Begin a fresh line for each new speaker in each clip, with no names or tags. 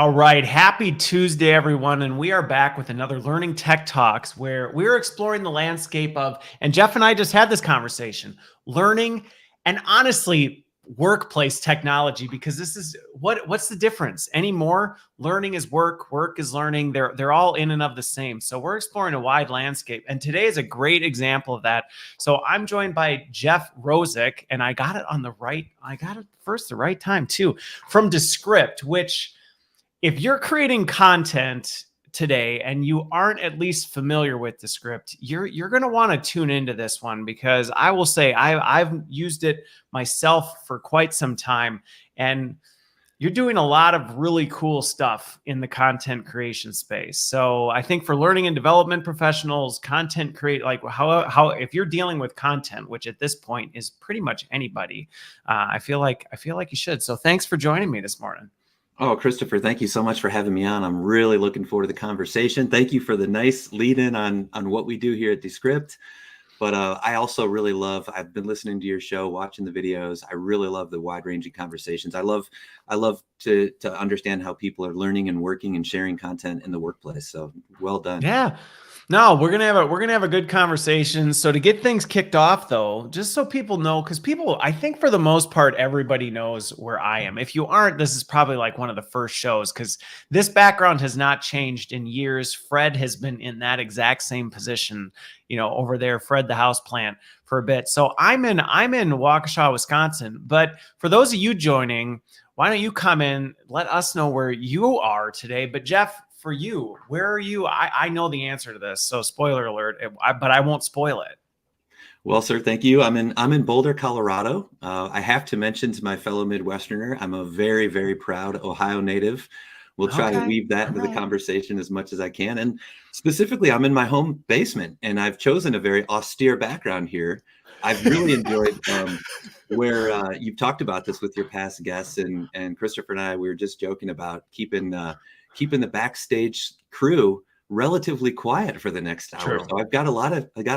All right. Happy Tuesday, everyone. And we are back with another Learning Tech Talks where we're exploring the landscape of, and Jeff and I just had this conversation, learning and honestly, workplace technology, because this is what's the difference anymore? Learning is work, work is learning. They're all in and of the same. So we're exploring a wide landscape. And today is a great example of that. So I'm joined by Jeff Rozic, and I got it first the right time too, from Descript, which if you're creating content today and you aren't at least familiar with Descript, you're going to want to tune into this one, because I will say I've used it myself for quite some time, and you're doing a lot of really cool stuff in the content creation space. So I think for learning and development professionals, content create, like how if you're dealing with content, which at this point is pretty much anybody, I feel like you should. So thanks for joining me this morning.
Oh, Christopher, thank you so much for having me on. I'm really looking forward to the conversation. Thank you for the nice lead in on what we do here at Descript. But I also really I've been listening to your show, watching the videos. I really love the wide ranging conversations. I love to understand how people are learning and working and sharing content in the workplace. So well done.
Yeah. No, we're gonna have a good conversation. So to get things kicked off, though, just so people know, because I think for the most part, everybody knows where I am. If you aren't, this is probably like one of the first shows, because this background has not changed in years. Fred has been in that exact same position, over there, Fred the house plant, for a bit. So I'm in Waukesha, Wisconsin. But for those of you joining, why don't you come in, let us know where you are today. But Jeff, for you, where are you? I know the answer to this, so spoiler alert, but I won't spoil it.
Well, sir, thank you. I'm in Boulder, Colorado. I have to mention to my fellow Midwesterner, I'm a very, very proud Ohio native. We'll try to weave that into the conversation as much as I can. And specifically, I'm in my home basement, and I've chosen a very austere background here. I've really enjoyed where you've talked about this with your past guests, and Christopher and I, we were just joking about keeping the backstage crew relatively quiet for the next hour.
True.
So I got a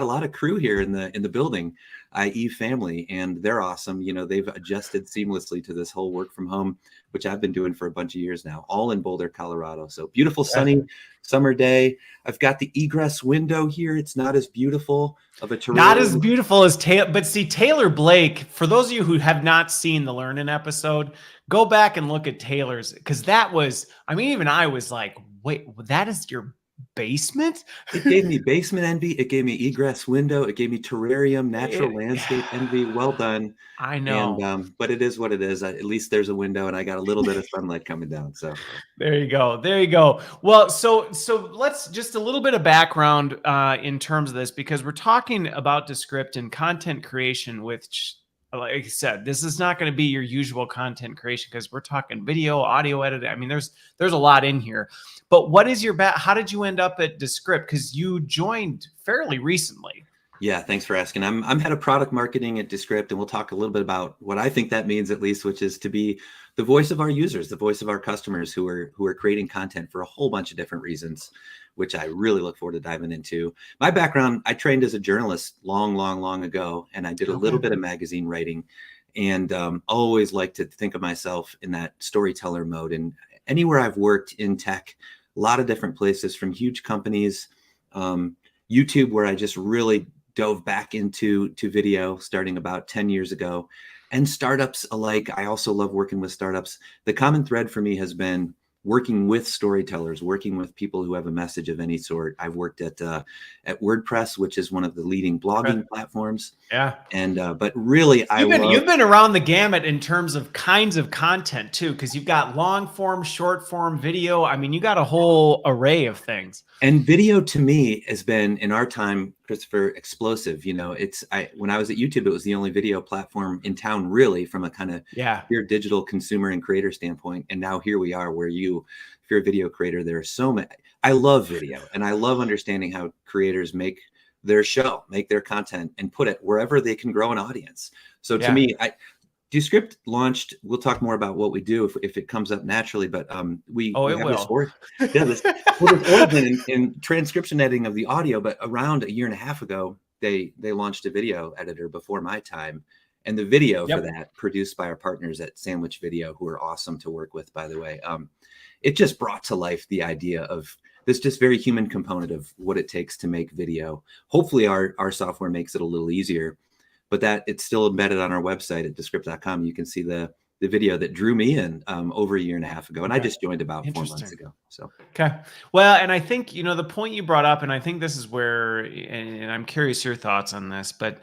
lot of crew here in the building, i.e. family, and they're awesome. They've adjusted seamlessly to this whole work from home, which I've been doing for a bunch of years now, all in Boulder, Colorado. So beautiful, sunny summer day. I've got the egress window here. It's not as beautiful of a terrain.
Not as beautiful as Taylor, but see, Taylor Blake, for those of you who have not seen the Learn-In episode, go back and look at Taylor's, because that was, even I was like, wait, that is your basement?
It gave me basement envy. It gave me egress window. It gave me terrarium, natural landscape envy. Well done.
I know.
And, but it is what it is. At least there's a window, and I got a little bit of sunlight coming down. So
there you go. Well, so let's just a little bit of background in terms of this, because we're talking about Descript and content creation, which, like I said, this is not going to be your usual content creation, because we're talking video, audio editing. There's a lot in here. But what is your how did you end up at Descript? Because you joined fairly recently.
Yeah, thanks for asking. I'm head of product marketing at Descript, and we'll talk a little bit about what I think that means, at least, which is to be the voice of our users, the voice of our customers who are creating content for a whole bunch of different reasons, which I really look forward to diving into. My background, I trained as a journalist long ago, and I did a little bit of magazine writing, and always like to think of myself in that storyteller mode. And anywhere I've worked in tech, a lot of different places, from huge companies, YouTube, where I just really dove back into video starting about 10 years ago, and startups alike. I also love working with startups. The common thread for me has been working with storytellers, working with people who have a message of any sort. I've worked at WordPress, which is one of the leading blogging platforms.
Yeah.
And but really,
you've been around the gamut in terms of kinds of content too, because you've got long form, short form, video. You got a whole array of things.
And video, to me, has been, in our time, Christopher, explosive. When I was at YouTube, it was the only video platform in town, really, from a kind of pure digital consumer and creator standpoint. And now here we are, where if you're a video creator, there are so many. I love video, and I love understanding how creators make their show, make their content, and put it wherever they can grow an audience. So to me, Descript launched. We'll talk more about what we do if it comes up naturally, but we have this origin in transcription editing of the audio. But around a year and a half ago, they launched a video editor before my time, And the video
Yep.
for that, produced by our partners at Sandwich Video, who are awesome to work with, by the way. It just brought to life the idea of this just very human component of what it takes to make video. Hopefully our software makes it a little easier, but that it's still embedded on our website at Descript.com. You can see the video that drew me in over a year and a half ago. And I just joined about 4 months ago. So,
okay. Well, and I think, the point you brought up, and I think this is where, and I'm curious your thoughts on this, but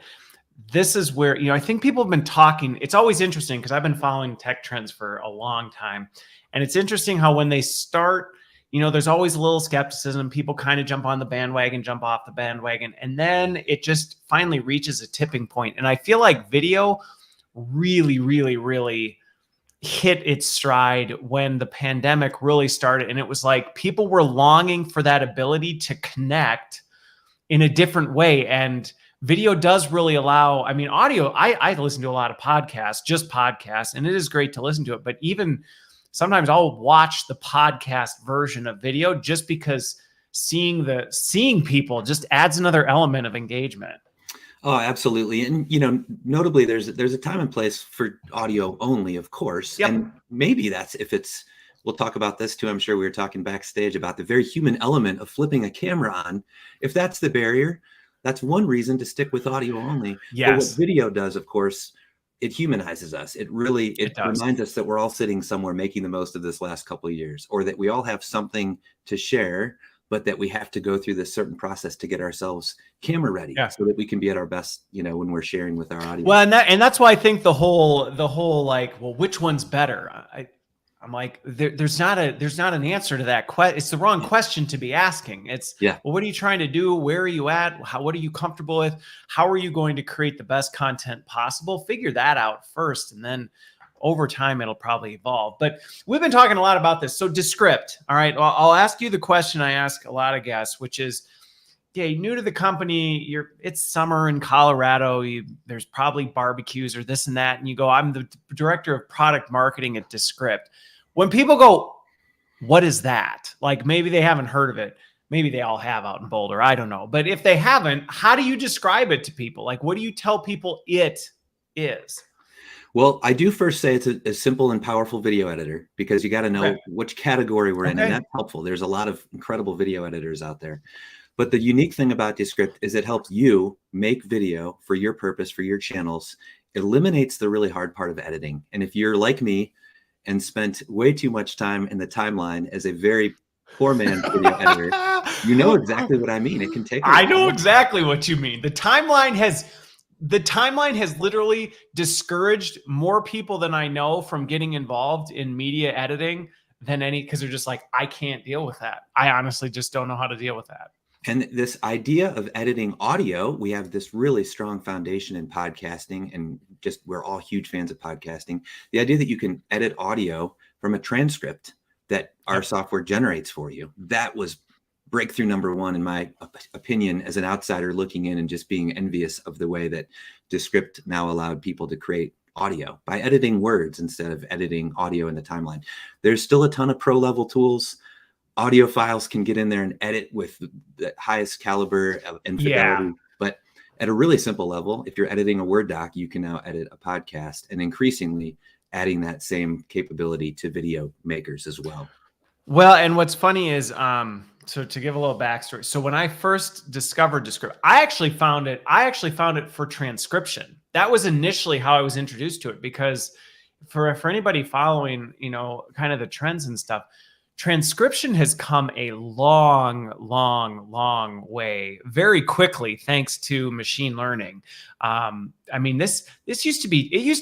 this is where, I think people have been talking. It's always interesting because I've been following tech trends for a long time. And it's interesting how when they start, there's always a little skepticism. People kind of jump on the bandwagon, jump off the bandwagon, and then it just finally reaches a tipping point. And I feel like video really, really, really hit its stride when the pandemic really started. And it was like people were longing for that ability to connect in a different way. And video does really allow, audio, I listen to a lot of podcasts, just podcasts, and it is great to listen to it. But even sometimes I'll watch the podcast version of video just because seeing people just adds another element of engagement.
Oh, absolutely. And, notably there's a time and place for audio only, of course.
Yep.
And maybe that's we'll talk about this too. I'm sure we were talking backstage about the very human element of flipping a camera on. If that's the barrier, that's one reason to stick with audio only.
Yes.
But what video does, of course, it humanizes us. It reminds us that we're all sitting somewhere making the most of this last couple of years, or that we all have something to share, but that we have to go through this certain process to get ourselves camera ready so that we can be at our best, when we're sharing with our audience.
Well, and that's why I think the whole like, well, which one's better? I'm like, there's not an answer to that question. It's the wrong question to be asking. It's, well, what are you trying to do? Where are you at? What are you comfortable with? How are you going to create the best content possible? Figure that out first. And then over time, it'll probably evolve. But we've been talking a lot about this. So Descript. All right. Well, I'll ask you the question I ask a lot of guests, which is, you're new to the company. It's summer in Colorado. There's probably barbecues or this and that. And you go, I'm the director of product marketing at Descript. When people go, what is that? Like maybe they haven't heard of it. Maybe they all have out in Boulder. I don't know. But if they haven't, how do you describe it to people? Like, what do you tell people it is?
Well, I do first say it's a simple and powerful video editor, because you got to know which category we're in, and that's helpful. There's a lot of incredible video editors out there. But the unique thing about Descript is it helps you make video for your purpose, for your channels. It eliminates the really hard part of editing. And if you're like me and spent way too much time in the timeline as a very poor man video editor, you know exactly what I mean. It can take.
I know exactly what you mean. The timeline has literally discouraged more people than I know from getting involved in media editing than any, because they're just like, I can't deal with that. I honestly just don't know how to deal with that.
And this idea of editing audio, we have this really strong foundation in podcasting, and just we're all huge fans of podcasting. The idea that you can edit audio from a transcript that our software generates for you, that was breakthrough number one, in my opinion, as an outsider looking in and just being envious of the way that Descript now allowed people to create audio by editing words instead of editing audio in the timeline. There's still a ton of pro level tools. Audio files can get in there and edit with the highest caliber and fidelity. But at a really simple level, if you're editing a Word doc, you can now edit a podcast, and increasingly adding that same capability to video makers as well.
Well, and what's funny is, so to give a little backstory. So when I first discovered Descript, I actually found it for transcription. That was initially how I was introduced to it, because for anybody following, kind of the trends and stuff, transcription has come a long, long, long way very quickly, thanks to machine learning. This used to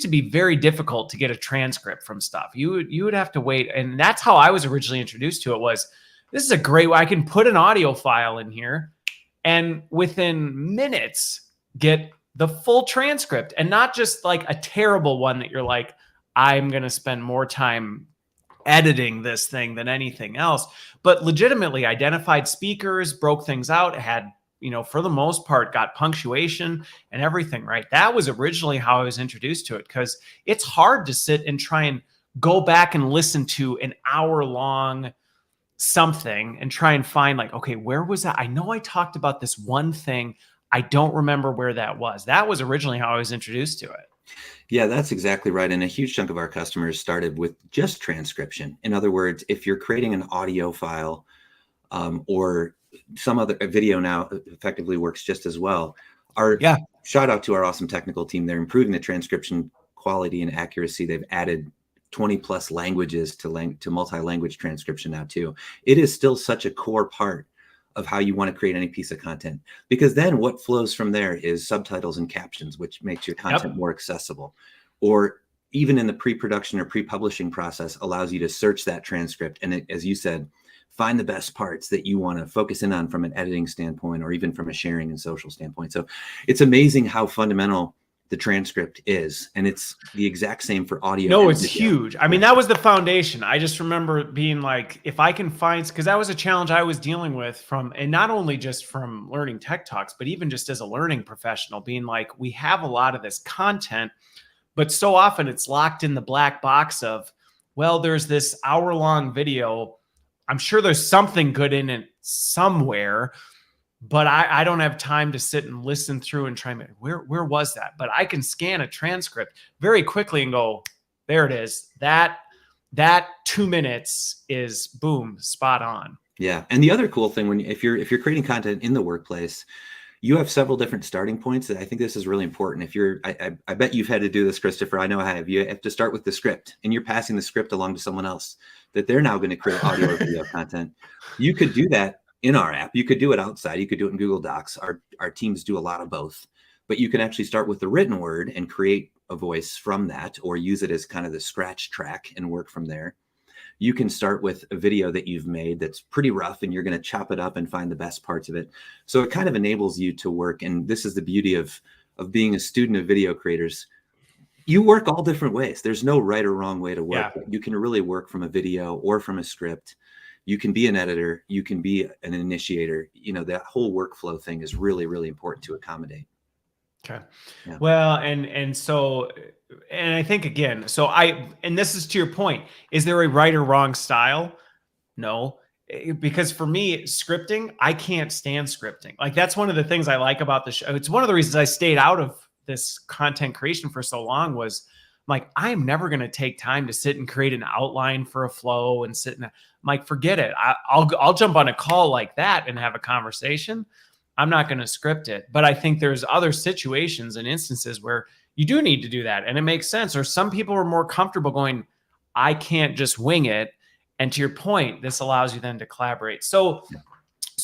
be very difficult to get a transcript from stuff. You would have to wait. And that's how I was originally introduced to it. Was this is a great way. I can put an audio file in here and within minutes get the full transcript, and not just like a terrible one that you're like, I'm going to spend more time editing this thing than anything else, but legitimately identified speakers, broke things out, had, for the most part, got punctuation and everything, right? That was originally how I was introduced to it, because it's hard to sit and try and go back and listen to an hour-long something and try and find like, okay, where was that? I know I talked about this one thing. I don't remember where that was. That was originally how I was introduced to it.
Yeah, that's exactly right. And a huge chunk of our customers started with just transcription. In other words, if you're creating an audio file or some other video now effectively works just as well. Our
Yeah.
shout out to our awesome technical team. They're improving the transcription quality and accuracy. They've added 20 plus languages to multi-language transcription now too. It is still such a core part of how you want to create any piece of content, because then what flows from there is subtitles and captions, which makes your content more accessible, or even in the pre-production or pre-publishing process allows you to search that transcript. And as you said, find the best parts that you want to focus in on from an editing standpoint, or even from a sharing and social standpoint. So it's amazing how fundamental the transcript is. And it's the exact same for audio.
No, it's huge. I mean, that was the foundation. I just remember being like, if I can find, because that was a challenge I was dealing with and not only just from learning tech talks, but even just as a learning professional, being like, we have a lot of this content, but so often it's locked in the black box of, well, there's this hour-long video. I'm sure there's something good in it somewhere, but I don't have time to sit and listen through and try, where was that? But I can scan a transcript very quickly and go, there it is. That 2 minutes is boom, spot on.
Yeah. And the other cool thing, if you're creating content in the workplace, you have several different starting points. I think this is really important. I bet you've had to do this, Christopher. I know I have. You have to start with the script, and you're passing the script along to someone else that they're now going to create audio or video content. You could do that in our app. You could do it outside. You could do it in Google Docs. Our teams do a lot of both, but you can actually start with the written word and create a voice from that, or use it as kind of the scratch track and work from there. You can start with a video that you've made that's pretty rough, and you're going to chop it up and find the best parts of it. So it kind of enables you to work. And this is the beauty of being a student of video creators. You work all different ways. There's no right or wrong way to work. Yeah. You can really work from a video or from a script. You can be an editor. You can be an initiator. You know, that whole workflow thing is really, really important to accommodate.
Okay. Yeah. Well, and so, and I think again, and this is to your point, is there a right or wrong style? No, because for me, scripting, I can't stand scripting. Like, that's one of the things I like about the show. It's one of the reasons I stayed out of this content creation for so long was like, I'm never going to take time to sit and create an outline for a flow and sit and I'm like, forget it. I'll jump on a call like that and have a conversation. I'm not going to script it, but I think there's other situations and instances where you do need to do that. And it makes sense. Or some people are more comfortable going, I can't just wing it. And to your point, this allows you then to collaborate. So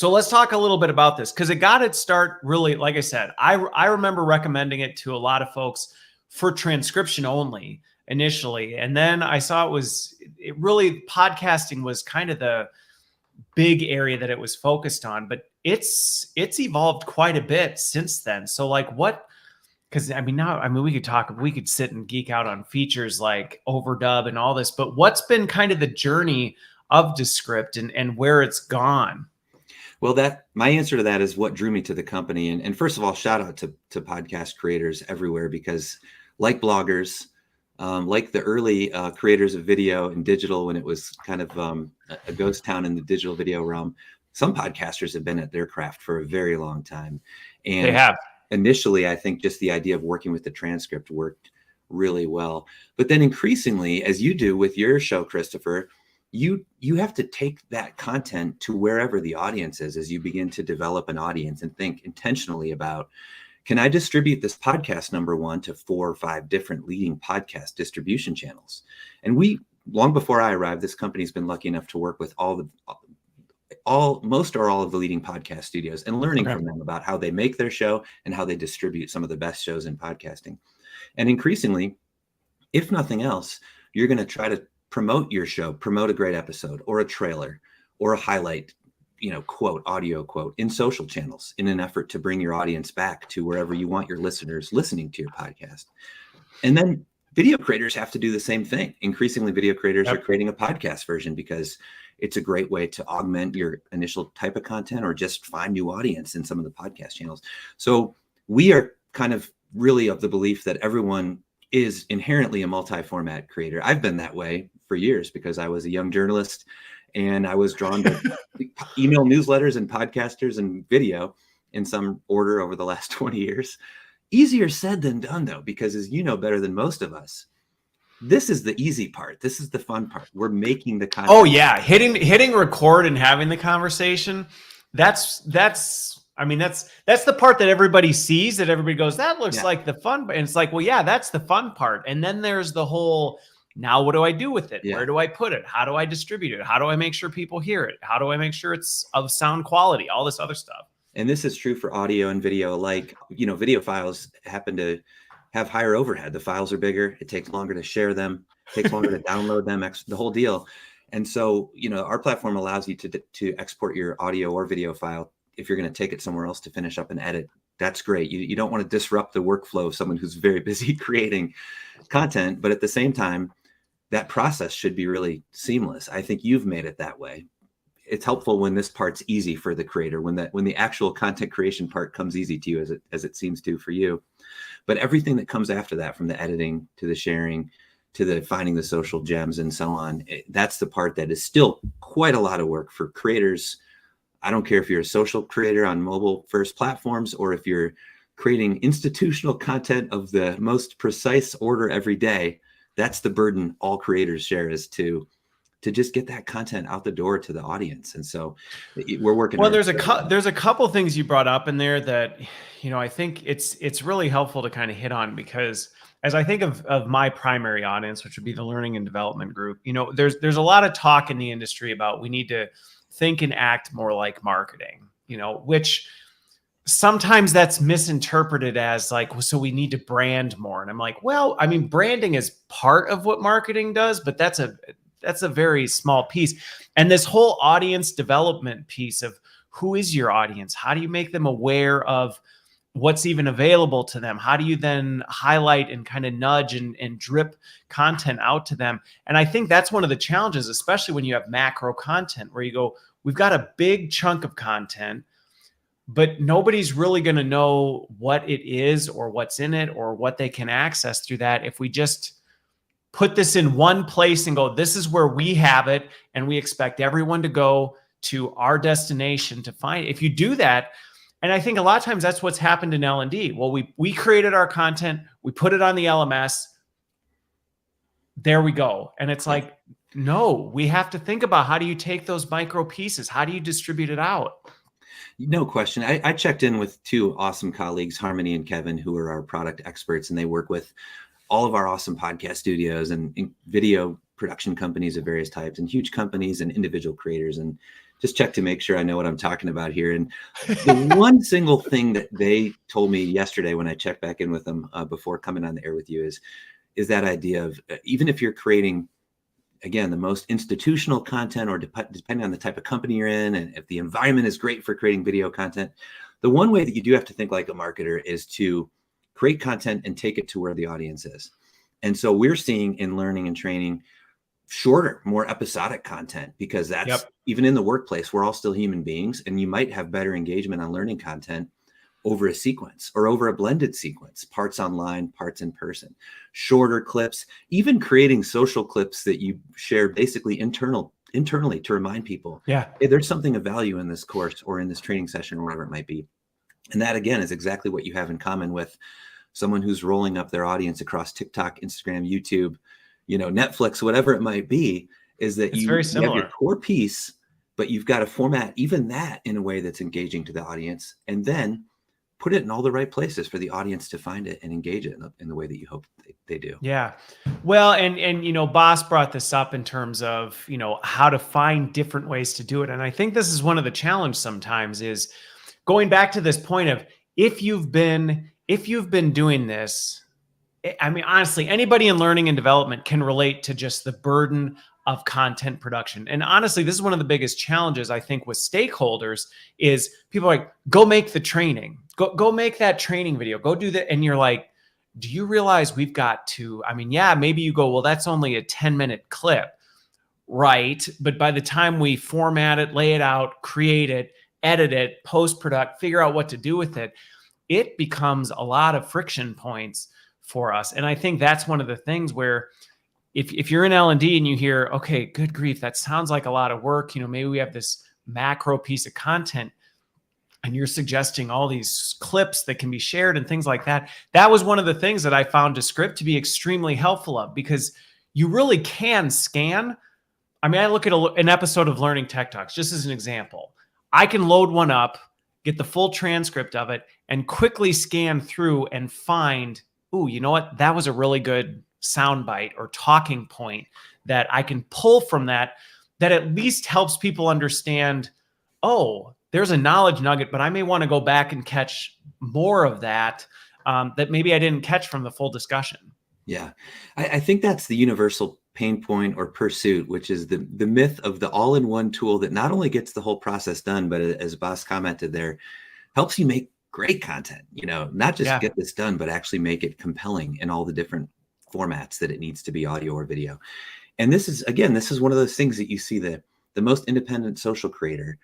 let's talk a little bit about this, because it got its start really, like I said, I remember recommending it to a lot of folks for transcription only initially. And then I saw it really, podcasting was kind of the big area that it was focused on, but it's evolved quite a bit since then. So like because we could sit and geek out on features like overdub and all this, but what's been kind of the journey of Descript and where it's gone?
Well, my answer to that is what drew me to the company. And first of all, shout out to podcast creators everywhere, because like bloggers, like the early creators of video and digital, when it was kind of a ghost town in the digital video realm, some podcasters have been at their craft for a very long time. And they have. Initially, I think just the idea of working with the transcript worked really well. But then increasingly, as you do with your show, Christopher, you have to take that content to wherever the audience is as you begin to develop an audience and think intentionally about, can I distribute this podcast, number one, to 4 or 5 different leading podcast distribution channels? And long before I arrived, this company's been lucky enough to work with most or all of the leading podcast studios and learning from them about how they make their show and how they distribute some of the best shows in podcasting. And increasingly, if nothing else, you're going to try to promote your show, promote a great episode or a trailer or a highlight, quote, audio quote in social channels in an effort to bring your audience back to wherever you want your listeners listening to your podcast. And then video creators have to do the same thing. Increasingly, video creators are creating a podcast version because it's a great way to augment your initial type of content or just find new audience in some of the podcast channels. So we are kind of really of the belief that everyone is inherently a multi-format creator. I've been that way for years because I was a young journalist and I was drawn to email newsletters and podcasters and video in some order over the last 20 years. Easier said than done, though, because as you know better than most of us, this is the easy part. This is the fun part. We're making the content.
Oh yeah, hitting record and having the conversation. That's the part that everybody sees, that everybody goes, that looks like the fun. And it's like, well, yeah, that's the fun part. And then there's the whole, now what do I do with it?
Yeah.
Where do I put it? How do I distribute it? How do I make sure people hear it? How do I make sure it's of sound quality? All this other stuff.
And this is true for audio and video. Like, video files happen to have higher overhead. The files are bigger. It takes longer to share them. It takes longer to download them, the whole deal. And so, our platform allows you to export your audio or video file. If you're going to take it somewhere else to finish up and edit, that's great. You don't want to disrupt the workflow of someone who's very busy creating content, but at the same time, that process should be really seamless. I think you've made it that way. It's helpful when this part's easy for the creator, when the actual content creation part comes easy to you, as it seems to for you. But everything that comes after that, from the editing to the sharing to the finding the social gems and so on, that's the part that is still quite a lot of work for creators. I don't care if you're a social creator on mobile first platforms, or if you're creating institutional content of the most precise order every day. That's the burden all creators share, is to just get that content out the door to the audience. And so we're working.
Well, there's a couple things you brought up in there that, I think it's really helpful to kind of hit on, because as I think of my primary audience, which would be the learning and development group, there's a lot of talk in the industry about we need to think and act more like marketing, which sometimes that's misinterpreted as like, so we need to brand more. And I'm like, well, I mean, branding is part of what marketing does, but that's a very small piece. And this whole audience development piece of who is your audience? How do you make them aware of what's even available to them? How do you then highlight and kind of nudge and drip content out to them? And I think that's one of the challenges, especially when you have macro content, where you go, we've got a big chunk of content, but nobody's really going to know what it is or what's in it or what they can access through that if we just put this in one place and go, this is where we have it, and we expect everyone to go to our destination to find it. If you do that, and I think a lot of times that's what's happened in L&D. Well, we created our content, we put it on the LMS, there we go. And it's like, no, we have to think about, how do you take those micro pieces? How do you distribute it out?
No question. I checked in with two awesome colleagues, Harmony and Kevin, who are our product experts, and they work with all of our awesome podcast studios and video production companies of various types, and huge companies and individual creators, and just check to make sure I know what I'm talking about here. And the one single thing that they told me yesterday when I checked back in with them before coming on the air with you is that idea of, even if you're creating, again, the most institutional content, or depending on the type of company you're in, and if the environment is great for creating video content, the one way that you do have to think like a marketer is to create content and take it to where the audience is. And so we're seeing in learning and training shorter, more episodic content, because that's even in the workplace, we're all still human beings, and you might have better engagement on learning content over a sequence or over a blended sequence, parts online, parts in person, shorter clips, even creating social clips that you share basically internally to remind people, hey, there's something of value in this course or in this training session or whatever it might be. And that, again, is exactly what you have in common with someone who's rolling up their audience across TikTok, Instagram, YouTube, Netflix, whatever it might be, is that you have your core piece, but you've got to format even that in a way that's engaging to the audience, and then put it in all the right places for the audience to find it and engage it in the way that you hope they do.
Yeah. Well, and Boss brought this up in terms of, how to find different ways to do it. And I think this is one of the challenges sometimes, is going back to this point of, if you've been doing this, I mean, honestly, anybody in learning and development can relate to just the burden of content production. And honestly, this is one of the biggest challenges, I think, with stakeholders, is people are like, go make the training, go make that training video, go do that. And you're like, do you realize we've got to, I mean, yeah, maybe you go, well, that's only a 10-minute clip, right? But by the time we format it, lay it out, create it, edit it, post-product, figure out what to do with it, it becomes a lot of friction points for us. And I think that's one of the things where, if you're in L&D and you hear, okay, good grief, that sounds like a lot of work, maybe we have this macro piece of content. and you're suggesting all these clips that can be shared and things like that. That was one of the things that I found Descript to be extremely helpful of, because you really can scan. I mean, I look at an episode of Learning Tech Talks, just as an example. I can load one up, get the full transcript of it, and quickly scan through and find, ooh, you know what? That was a really good soundbite or talking point that I can pull from that at least helps people understand, oh, there's a knowledge nugget, but I may want to go back and catch more of that that maybe I didn't catch from the full discussion.
Yeah, I think that's the universal pain point or pursuit, which is the myth of the all-in-one tool that not only gets the whole process done, but as Boss commented there, helps you make great content, not just get this done, but actually make it compelling in all the different formats that it needs to be, audio or video. And this is one of those things that you see the most independent social creator,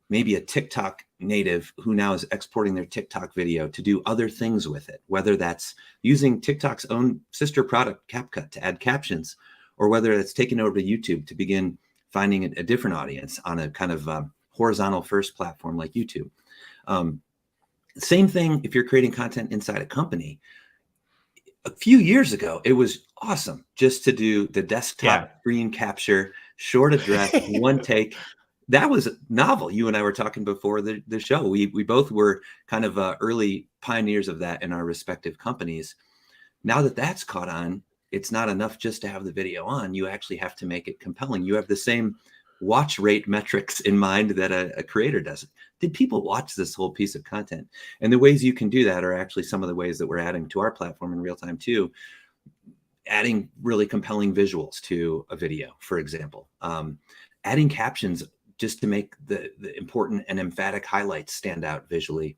maybe a TikTok native who now is exporting their TikTok video to do other things with it, whether that's using TikTok's own sister product, CapCut, to add captions, or whether it's taken over to YouTube to begin finding a different audience on a kind of horizontal first platform like YouTube. Same thing if you're creating content inside a company. A few years ago, it was awesome just to do the desktop screen capture, short address, one take. That was novel. You and I were talking before the show. We both were kind of early pioneers of that in our respective companies. Now that that's caught on, it's not enough just to have the video on. You actually have to make it compelling. You have the same watch rate metrics in mind that a creator does. Did people watch this whole piece of content? And the ways you can do that are actually some of the ways that we're adding to our platform in real time too. Adding really compelling visuals to a video, for example. Adding captions just to make the important and emphatic highlights stand out visually.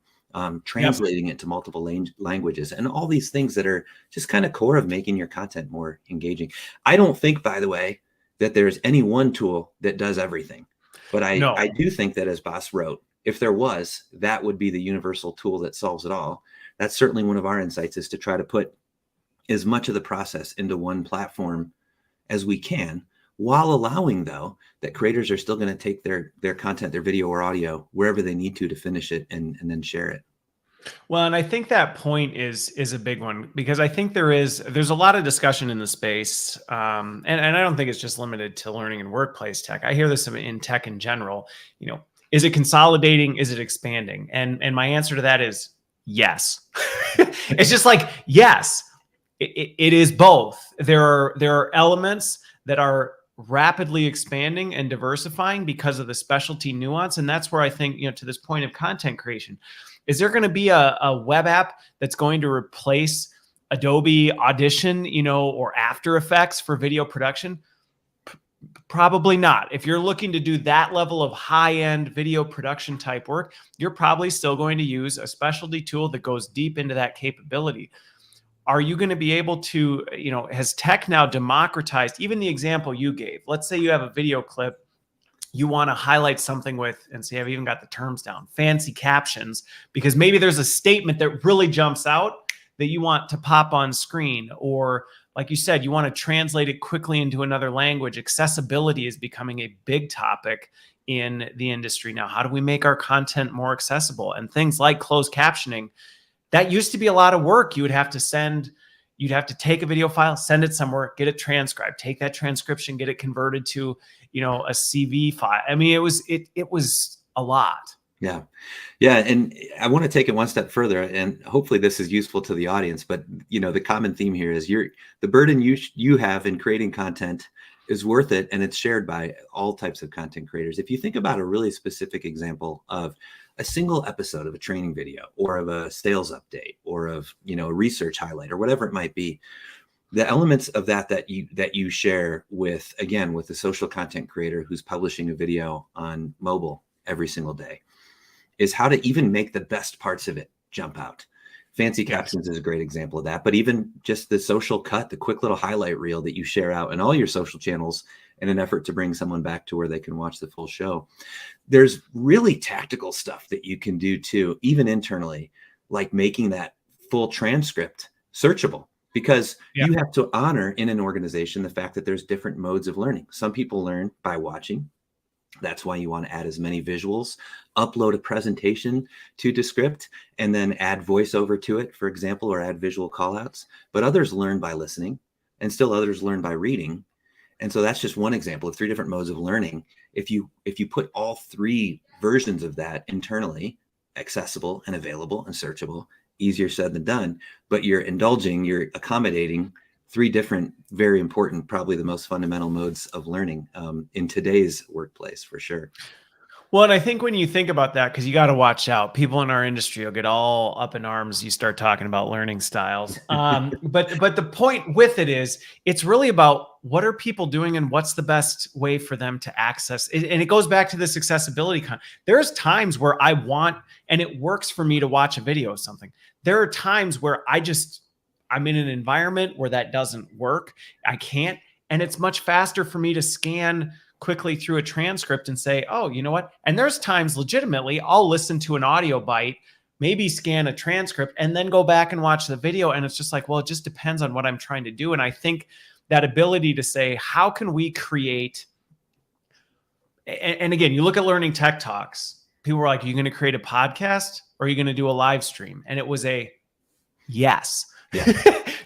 Translating it to multiple languages, and all these things that are just kind of core of making your content more engaging. I don't think, by the way, that there's any one tool that does everything, but I do think that, as Boss wrote, if there was, that would be the universal tool that solves it all. That's certainly one of our insights, is to try to put as much of the process into one platform as we can, while allowing, though, that creators are still going to take their content, their video or audio, wherever they need to finish it and then share it.
Well, and I think that point is a big one, because I think there's a lot of discussion in the space, and I don't think it's just limited to learning and workplace tech. I hear this in tech in general. Is it consolidating? Is it expanding? And my answer to that is yes. It's just like, yes, it is both. There are elements that are rapidly expanding and diversifying because of the specialty nuance, and that's where I think, to this point of content creation. Is there going to be a web app that's going to replace Adobe Audition, or After Effects for video production? Probably not. If you're looking to do that level of high-end video production type work, you're probably still going to use a specialty tool that goes deep into that capability. Are you going to be able to, has tech now democratized, even the example you gave? Let's say you have a video clip, you want to highlight something with, and see, I've even got the terms down, fancy captions, because maybe there's a statement that really jumps out that you want to pop on screen, or like you said, you want to translate it quickly into another language. Accessibility is becoming a big topic in the industry now. How do we make our content more accessible? And things like closed captioning, that used to be a lot of work. You'd have to take a video file, send it somewhere, get it transcribed, take that transcription, get it converted to, a CV file. I mean, it was a lot.
Yeah. And I want to take it one step further, and hopefully this is useful to the audience, but the common theme here is the burden you have in creating content is worth it, and it's shared by all types of content creators. If you think about a really specific example of a single episode of a training video, or of a sales update, or of, a research highlight, or whatever it might be, the elements of that you share with the social content creator who's publishing a video on mobile every single day is how to even make the best parts of it jump out. Fancy captions is a great example of that, but even just the social cut, the quick little highlight reel that you share out in all your social channels in an effort to bring someone back to where they can watch the full show. There's really tactical stuff that you can do too, even internally, like making that full transcript searchable, because you have to honor in an organization the fact that there's different modes of learning. Some people learn by watching. That's why you want to add as many visuals, upload a presentation to Descript, and then add voiceover to it, for example, or add visual callouts. But others learn by listening, and still others learn by reading. And so that's just one example of 3 different modes of learning. If you put all 3 versions of that internally, accessible and available and searchable, easier said than done, but you're accommodating 3 different, very important, probably the most fundamental modes of learning in today's workplace, for sure.
Well, and I think when you think about that, because you got to watch out, people in our industry will get all up in arms. You start talking about learning styles. But the point with it is, it's really about what are people doing and what's the best way for them to access it. And it goes back to this accessibility. There's times where I want, and it works for me to watch a video of something. There are times where I'm in an environment where that doesn't work. I can't. And it's much faster for me to scan quickly through a transcript and say, oh, you know what? And there's times legitimately I'll listen to an audio bite, maybe scan a transcript, and then go back and watch the video. And it's just like, well, it just depends on what I'm trying to do. And I think that ability to say, how can we create, and again, you look at Learning Tech Talks, people were like, are you going to create a podcast or are you going to do a live stream? And it was a yes.
Yeah.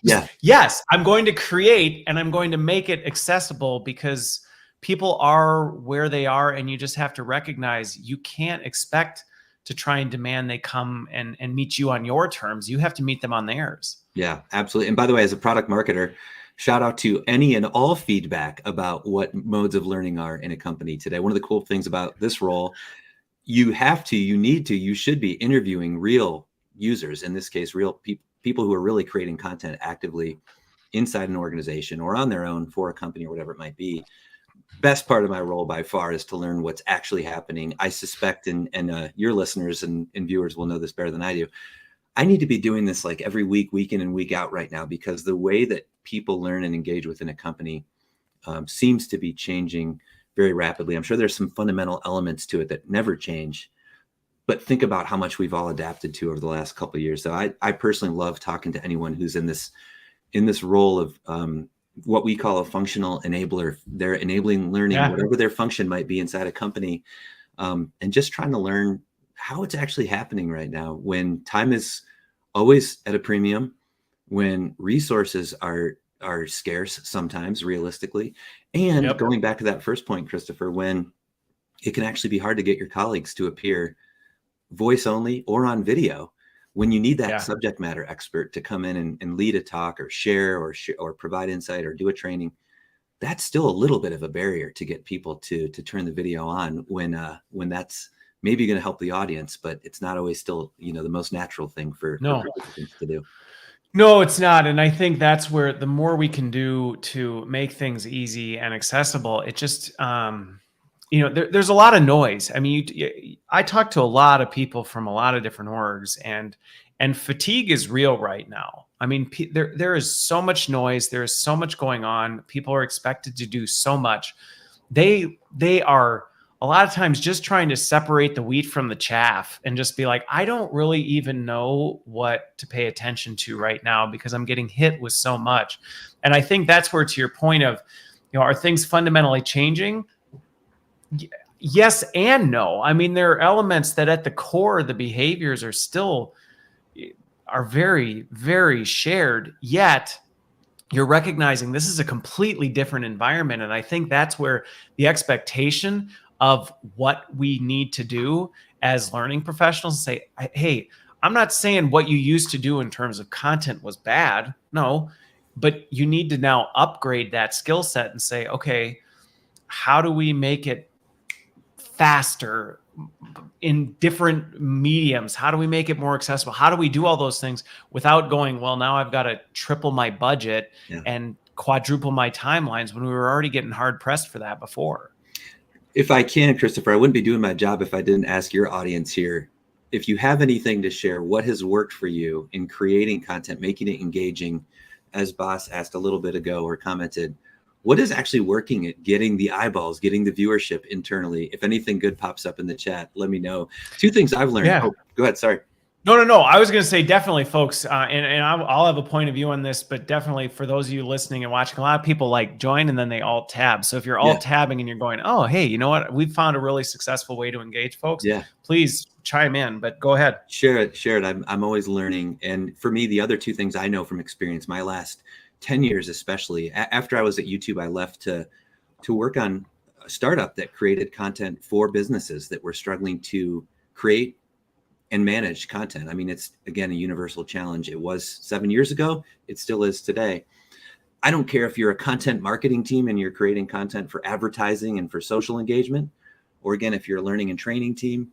Yeah.
Yes, I'm going to create and I'm going to make it accessible because people are where they are, and you just have to recognize you can't expect to try and demand they come and meet you on your terms. You have to meet them on theirs.
Yeah, absolutely. And by the way, as a product marketer, shout out to any and all feedback about what modes of learning are in a company today. One of the cool things about this role, you should be interviewing real users, in this case, real people who are really creating content actively inside an organization or on their own for a company or whatever it might be. Best part of my role by far is to learn what's actually happening. I suspect, and your listeners and viewers will know this better than I do, I need to be doing this like every week, week in and week out right now, because the way that people learn and engage within a company seems to be changing very rapidly. I'm sure there's some fundamental elements to it that never change, but think about how much we've all adapted to over the last couple of years. So I personally love talking to anyone who's in this role of what we call a functional enabler. They're enabling learning, whatever their function might be inside a company, and just trying to learn how it's actually happening right now when time is always at a premium, when resources are scarce sometimes realistically. And going back to that first point, Christopher, when it can actually be hard to get your colleagues to appear voice only or on video, when you need that subject matter expert to come in and lead a talk or share or provide insight or do a training, that's still a little bit of a barrier to get people to turn the video on when that's maybe going to help the audience, but it's not always still, the most natural thing for participants to do.
No, it's not. And I think that's where the more we can do to make things easy and accessible, it just, there's a lot of noise. I mean, I talk to a lot of people from a lot of different orgs, and fatigue is real right now. I mean, there is so much noise. There is so much going on. People are expected to do so much. They are a lot of times just trying to separate the wheat from the chaff and just be like, I don't really even know what to pay attention to right now because I'm getting hit with so much. And I think that's where, to your point of, are things fundamentally changing? Yes and no. I mean, there are elements that at the core, the behaviors are very, very shared, yet you're recognizing this is a completely different environment. And I think that's where the expectation of what we need to do as learning professionals say, hey, I'm not saying what you used to do in terms of content was bad. No, but you need to now upgrade that skill set and say, okay, how do we make it faster in different mediums? How do we make it more accessible? How do we do all those things without going, well, now I've got to triple my budget and quadruple my timelines when we were already getting hard pressed for that before?
If I can, Christopher, I wouldn't be doing my job if I didn't ask your audience here, if you have anything to share, what has worked for you in creating content, making it engaging, as Boss asked a little bit ago or commented, what is actually working at getting the eyeballs, getting the viewership internally? If anything good pops up in the chat, let me know. 2 things I've learned.
Yeah.
Oh, go ahead. Sorry.
No. I was going to say definitely, folks, and I'll have a point of view on this, but definitely for those of you listening and watching, a lot of people like join and then they alt tab. So if you're alt tabbing and you're going, oh, hey, you know what? We've found a really successful way to engage folks.
Yeah.
Please chime in, but go ahead.
Share it. I'm always learning. And for me, the other two things I know from experience, my last 10 years, especially after I was at YouTube, I left to work on a startup that created content for businesses that were struggling to create and manage content. I mean, it's, again, a universal challenge. It was 7 years ago. It still is today. I don't care if you're a content marketing team and you're creating content for advertising and for social engagement, or again, if you're a learning and training team,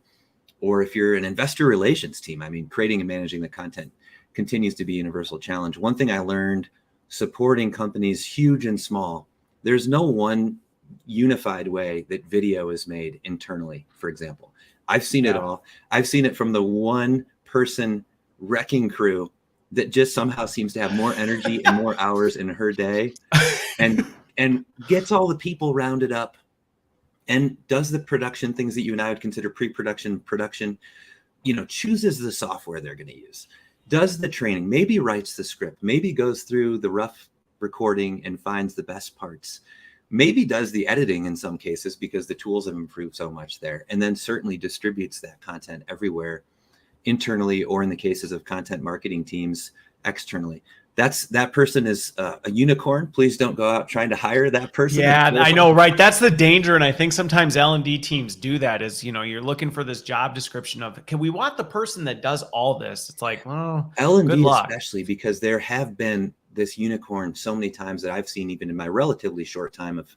or if you're an investor relations team. I mean, creating and managing the content continues to be a universal challenge. One thing I learned supporting companies huge and small, there's no one unified way that video is made internally, for example. I've seen it all. I've seen it from the one person wrecking crew that just somehow seems to have more energy and more hours in her day and gets all the people rounded up and does the production things that you and I would consider pre-production, production, chooses the software they're going to use, does the training, maybe writes the script, maybe goes through the rough recording and finds the best parts, maybe does the editing in some cases because the tools have improved so much there, and then certainly distributes that content everywhere internally, or in the cases of content marketing teams, externally. That person is a unicorn. Please don't go out trying to hire that person.
Yeah, I know, right? That's the danger. And I think sometimes L&D teams do that is, you're looking for this job description of, can we want the person that does all this? It's like, well,
L&D especially, because there have been this unicorn so many times that I've seen, even in my relatively short time of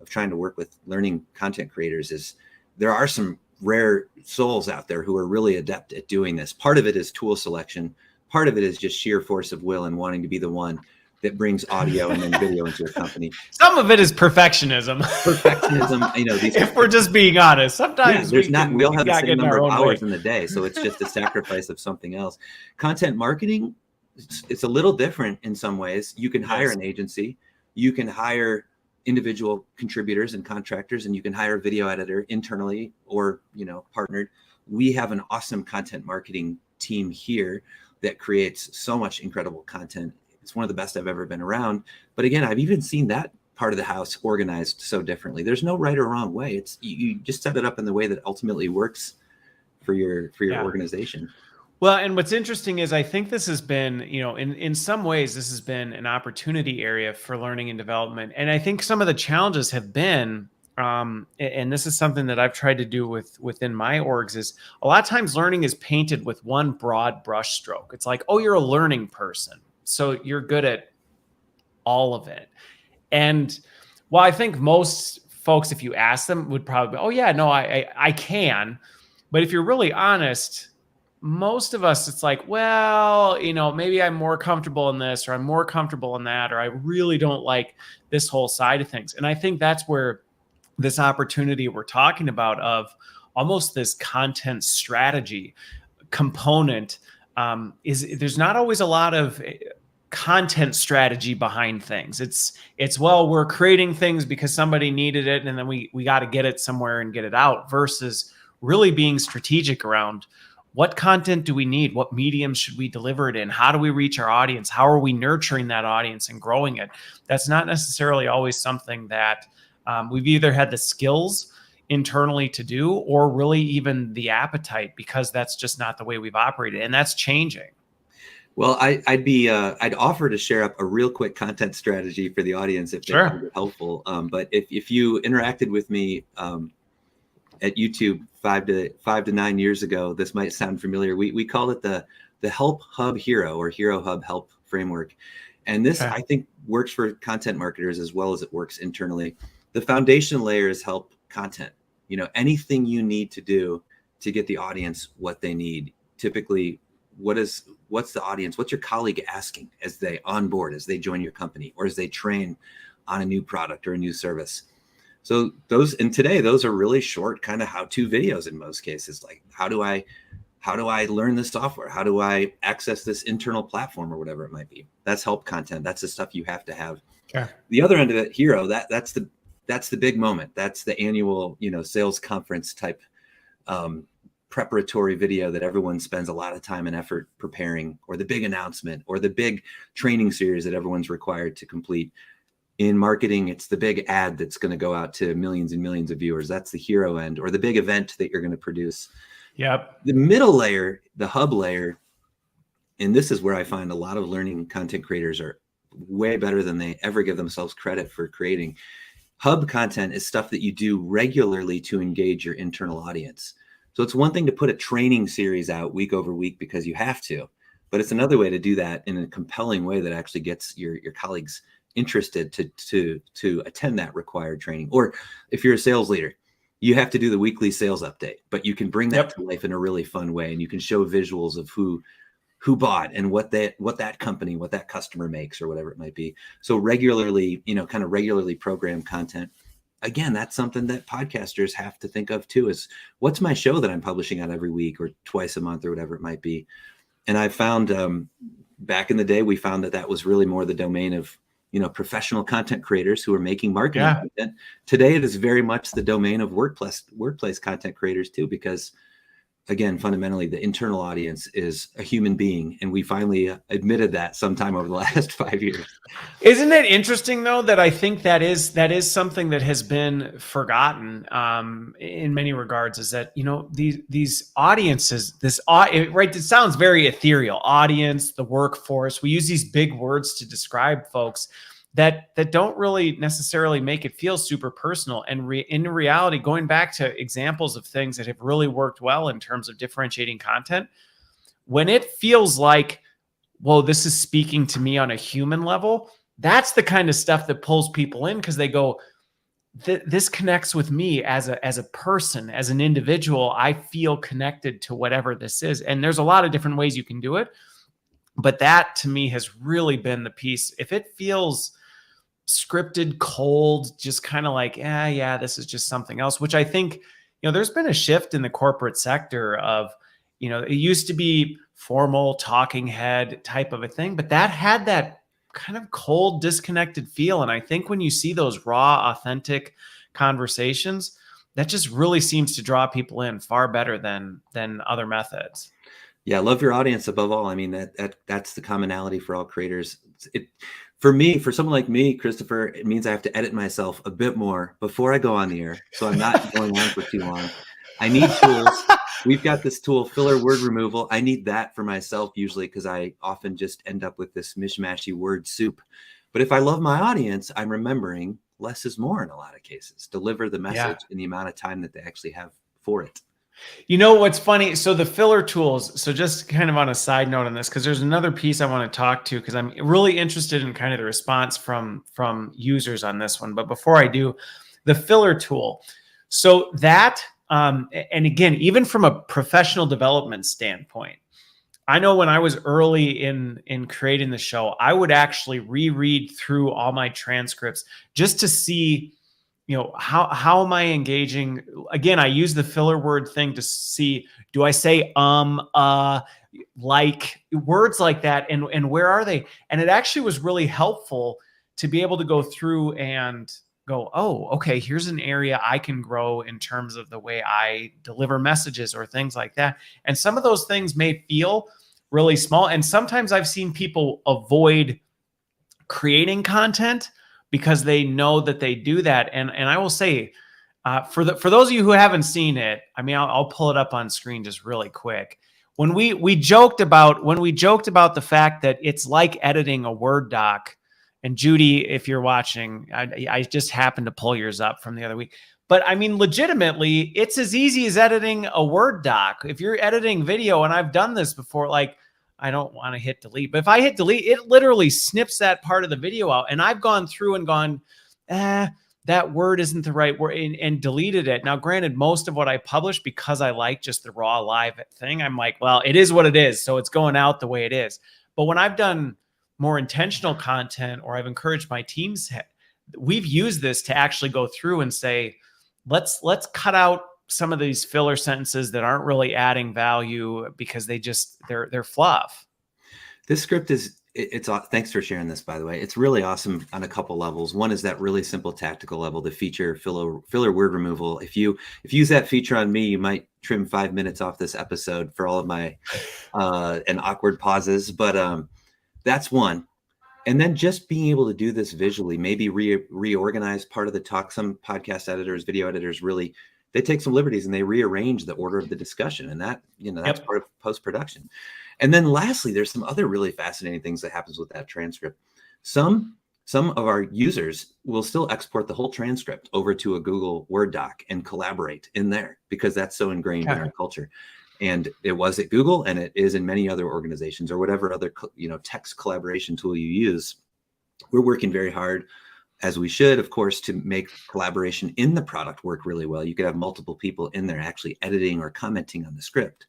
trying to work with learning content creators, is there are some rare souls out there who are really adept at doing this. Part of it is tool selection. Part of it is just sheer force of will and wanting to be the one that brings audio and then video into a company.
Some of it is perfectionism. If we're just being honest, sometimes
we all have the same number of hours in the day, so it's just a sacrifice of something else. Content marketing, it's a little different in some ways. You can hire an agency, you can hire individual contributors and contractors, and you can hire a video editor internally or partnered. We have an awesome content marketing team here that creates so much incredible content. It's one of the best I've ever been around. But again, I've even seen that part of the house organized so differently. There's no right or wrong way. It's you just set it up in the way that ultimately works for your organization.
Well, and what's interesting is I think this has been, in some ways, this has been an opportunity area for learning and development. And I think some of the challenges have been, and this is something that I've tried to do within my orgs, is a lot of times learning is painted with one broad brush stroke. It's like, oh, you're a learning person, so you're good at all of it. And while I think most folks, if you ask them, would probably be, oh yeah, no, I can. But if you're really honest, most of us, it's like, well, maybe I'm more comfortable in this, or I'm more comfortable in that, or I really don't like this whole side of things. And I think that's where this opportunity we're talking about of almost this content strategy component is there's not always a lot of content strategy behind things. It's well, we're creating things because somebody needed it, and then we got to get it somewhere and get it out, versus really being strategic around what content do we need? What mediums should we deliver it in? How do we reach our audience? How are we nurturing that audience and growing it? That's not necessarily always something that we've either had the skills internally to do, or really even the appetite, because that's just not the way we've operated. And that's changing.
Well, I'd offer to share up a real quick content strategy for the audience if that would be helpful. But if you interacted with me at YouTube 5 to 9 years ago, this might sound familiar. We call it the Help Hub Hero, or Hero Hub Help Framework. And this, I think, works for content marketers as well as it works internally. The foundation layer is help content. Anything you need to do to get the audience what they need. Typically, what's the audience? What's your colleague asking as they onboard, as they join your company, or as they train on a new product or a new service? So today those are really short kind of how-to videos in most cases. Like, how do I learn this software? How do I access this internal platform, or whatever it might be? That's help content. That's the stuff you have to have. Okay. The other end of it, Hero, that's the big moment. That's the annual, sales conference type preparatory video that everyone spends a lot of time and effort preparing, or the big announcement, or the big training series that everyone's required to complete. In marketing, it's the big ad that's going to go out to millions and millions of viewers. That's the hero end, or the big event that you're going to produce.
Yep.
The middle layer, the hub layer, and this is where I find a lot of learning content creators are way better than they ever give themselves credit for creating. Hub content is stuff that you do regularly to engage your internal audience. So it's one thing to put a training series out week over week because you have to, but it's another way to do that in a compelling way that actually gets your colleagues interested to attend that required training. Or if you're a sales leader, you have to do the weekly sales update, but you can bring that to life in a really fun way, and you can show visuals of who bought and what that company, what that customer makes, or whatever it might be. So regularly, kind of regularly programmed content. Again, that's something that podcasters have to think of too, is what's my show that I'm publishing out every week or twice a month or whatever it might be. And I found back in the day, we found that was really more the domain of, professional content creators who are making marketing content. Today, it is very much the domain of workplace content creators too, because again, fundamentally, the internal audience is a human being. And we finally admitted that sometime over the last 5 years.
Isn't it interesting, though, that I think that is something that has been forgotten in many regards, is that, these audiences, it sounds very ethereal. Audience, the workforce, we use these big words to describe folks that don't really necessarily make it feel super personal. And in reality, going back to examples of things that have really worked well in terms of differentiating content, when it feels like, whoa, this is speaking to me on a human level, that's the kind of stuff that pulls people in, because they go, this connects with me as a person, as an individual. I feel connected to whatever this is. And there's a lot of different ways you can do it. But that to me has really been the piece. If it feels scripted, cold, just kind of like, this is just something else, which I think, there's been a shift in the corporate sector of, it used to be formal talking head type of a thing, but that had that kind of cold, disconnected feel. And I think when you see those raw, authentic conversations, that just really seems to draw people in far better than other methods.
Yeah, love your audience above all. I mean, that's the commonality for all creators. For someone like me, Christopher, it means I have to edit myself a bit more before I go on the air, so I'm not going on for too long. I need tools. We've got this tool, filler word removal. I need that for myself usually, because I often just end up with this mishmashy word soup. But if I love my audience, I'm remembering less is more in a lot of cases. Deliver the message in the amount of time that they actually have for it.
What's funny? So the filler tools, so just kind of on a side note on this, because there's another piece I want to talk to, because I'm really interested in kind of the response from users on this one. But before I do, the filler tool. So that, and again, even from a professional development standpoint, I know when I was early in creating the show, I would actually reread through all my transcripts just to see, how am I engaging? Again, I use the filler word thing to see, do I say like words like that, and where are they? And it actually was really helpful to be able to go through and go, oh, okay, here's an area I can grow in terms of the way I deliver messages or things like that. And some of those things may feel really small. And sometimes I've seen people avoid creating content because they know that they do that. And I will say, for those of you who haven't seen it, I mean, I'll pull it up on screen just really quick. When we joked about the fact that it's like editing a Word doc, and Judy, if you're watching, I just happened to pull yours up from the other week. But I mean, legitimately, it's as easy as editing a Word doc. If you're editing video, and I've done this before, like, I don't want to hit delete, but if I hit delete, it literally snips that part of the video out. And I've gone through and gone, that word isn't the right word, and deleted it. Now, granted, most of what I publish, because I like just the raw live thing, I'm like, well, it is what it is. So it's going out the way it is. But when I've done more intentional content, or I've encouraged my teams, we've used this to actually go through and say, let's cut out some of these filler sentences that aren't really adding value because they're fluff.
This script is thanks for sharing this, by the way. It's really awesome on a couple levels. One is that really simple tactical level, the feature filler word removal. If you use that feature on me, you might trim 5 minutes off this episode for all of my and awkward pauses. But that's one. And then just being able to do this visually, maybe reorganize part of the talk. Some podcast editors, video editors, really, they take some liberties and they rearrange the order of the discussion. And that, that's part of post-production. And then lastly, there's some other really fascinating things that happens with that transcript. Some of our users will still export the whole transcript over to a Google Word doc and collaborate in there because that's so ingrained in our culture. And it was at Google, and it is in many other organizations or whatever other text collaboration tool you use. We're working very hard, as we should, of course, to make collaboration in the product work really well. You could have multiple people in there actually editing or commenting on the script.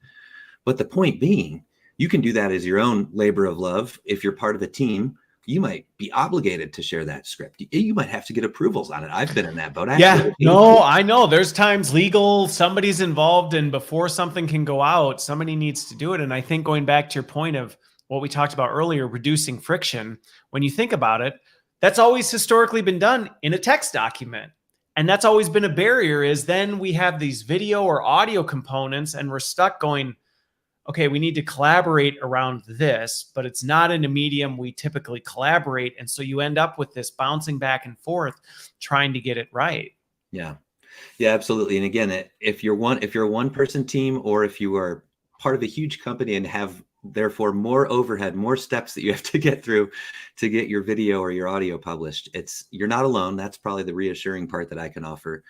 But the point being, you can do that as your own labor of love. If you're part of a team, you might be obligated to share that script. You might have to get approvals on it. I've been in that boat.
Yeah, no, I know. There's times legal, somebody's involved, and before something can go out, somebody needs to do it. And I think going back to your point of what we talked about earlier, reducing friction, when you think about it, that's always historically been done in a text document. And that's always been a barrier, is then we have these video or audio components and we're stuck going, okay, we need to collaborate around this, but it's not in a medium we typically collaborate. And so you end up with this bouncing back and forth, trying to get it right.
Yeah, absolutely. And again, if you're a one-person team, or if you are part of a huge company and have therefore more overhead, more steps that you have to get through to get your video or your audio published, you're not alone. That's probably the reassuring part that I can offer.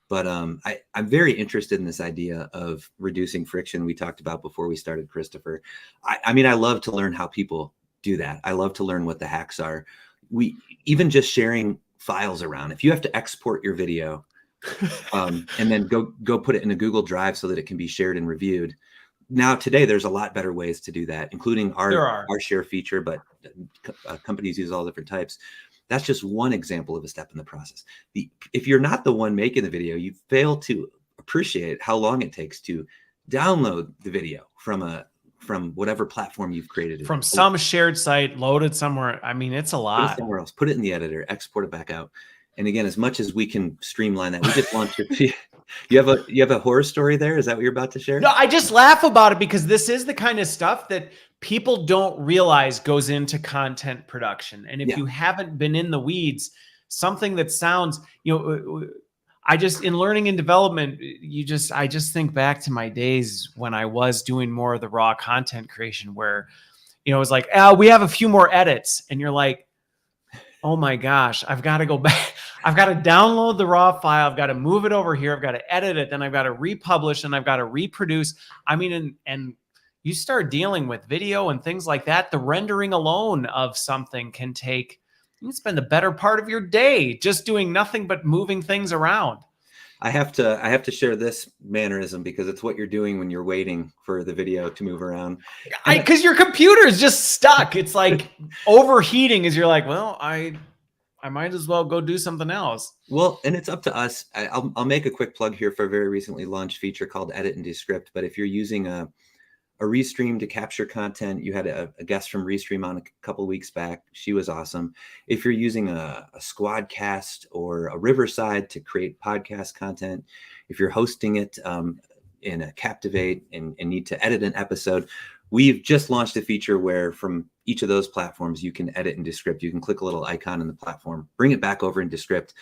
But I'm very interested in this idea of reducing friction we talked about before we started, Christopher. I mean, I love to learn how people do that. I love to learn what the hacks are. Even just sharing files around. If you have to export your video and then go put it in a Google Drive so that it can be shared and reviewed. Now, today, there's a lot better ways to do that, including our share feature, but companies use all different types. That's just one example of a step in the process. If you're not the one making the video, you fail to appreciate how long it takes to download the video from whatever platform you've created.
From some shared site, loaded somewhere. I mean, it's a lot.
Put it somewhere else. Put it in the editor, export it back out. And again, as much as we can streamline that, we just launched it. You have a horror story there? Is that what you're about to share?
No, I just laugh about it because this is the kind of stuff that people don't realize goes into content production. And if you haven't been in the weeds, something that sounds, in learning and development, I just think back to my days when I was doing more of the raw content creation where, it was like, we have a few more edits. And you're like, oh my gosh, I've got to go back. I've got to download the raw file. I've got to move it over here. I've got to edit it. Then I've got to republish and I've got to reproduce. I mean, and you start dealing with video and things like that. The rendering alone of something you can spend the better part of your day just doing nothing but moving things around.
I have to share this mannerism because it's what you're doing when you're waiting for the video to move around.
Because your computer is just stuck. It's like overheating as you're like, well, I might as well go do something else. Well,
and it's up to us. I'll make a quick plug here for a very recently launched feature called Edit and Descript. But if you're using a Restream to capture content, you had a guest from Restream on a couple of weeks back. She was awesome. If you're using a Squadcast or a Riverside to create podcast content, if you're hosting it in a Captivate and need to edit an episode, we've just launched a feature where from each of those platforms, you can edit in Descript. You can click a little icon in the platform, bring it back over in Descript.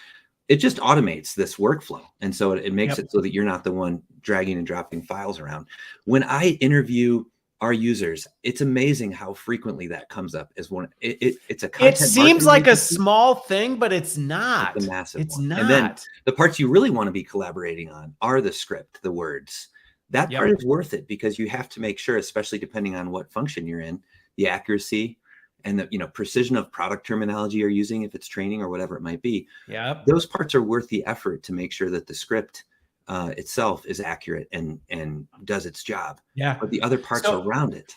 It just automates this workflow. And so it makes it so that you're not the one dragging and dropping files around. When I interview our users, it's amazing how frequently that comes up as one. It's a content.
It seems like a small thing, but it's not.
It's a massive one.
It's not.
And then the parts you really want to be collaborating on are the script, the words. That part is worth it because you have to make sure, especially depending on what function you're in, the accuracy and the precision of product terminology you're using, if it's training or whatever it might be.
Yeah,
those parts are worth the effort to make sure that the script itself is accurate and does its job.
Yeah,
but the other parts around it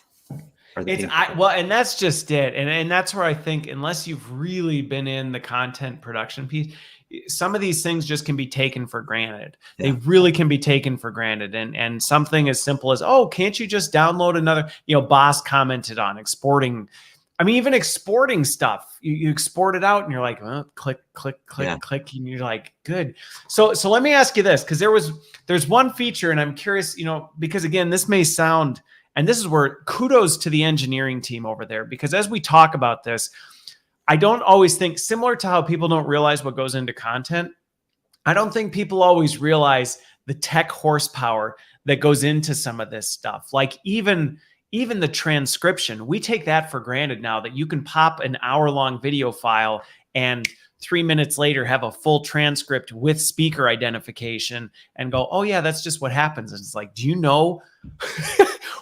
are the
and that's just it. And that's where I think unless you've really been in the content production piece, some of these things just can be taken for granted. Yeah. They really can be taken for granted. And something as simple as, oh, can't you just download another, Boss commented on exporting. I mean, even exporting stuff, you export it out and you're like, oh, click, click, click,
Yeah.
click. And you're like, good. So let me ask you this, because there's one feature, and I'm curious, because again, this may sound, and this is where kudos to the engineering team over there, because as we talk about this, I don't always think, similar to how people don't realize what goes into content, I don't think people always realize the tech horsepower that goes into some of this stuff. Like even the transcription, we take that for granted now, that you can pop an hour-long video file and 3 minutes later have a full transcript with speaker identification and go, oh yeah, that's just what happens. And it's like, do you know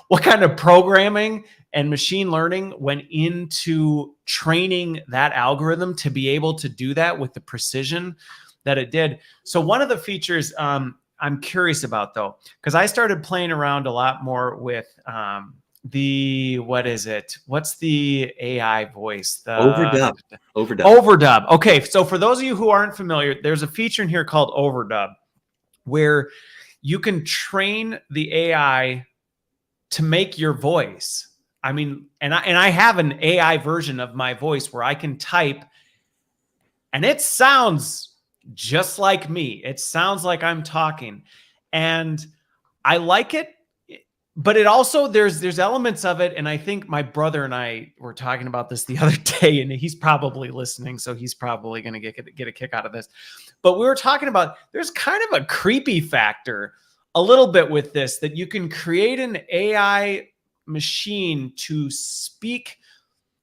what kind of programming and machine learning went into training that algorithm to be able to do that with the precision that it did? So one of the features I'm curious about, though, because I started playing around a lot more with what's the AI voice? Overdub. Okay, so for those of you who aren't familiar, there's a feature in here called Overdub, where you can train the AI to make your voice. I mean, and I have an AI version of my voice where I can type, and it sounds just like me. It sounds like I'm talking, and I like it. But it also, there's elements of it, and I think my brother and I were talking about this the other day, and he's probably listening, so he's probably going to get a kick out of this. But we were talking about, there's kind of a creepy factor a little bit with this, that you can create an AI machine to speak,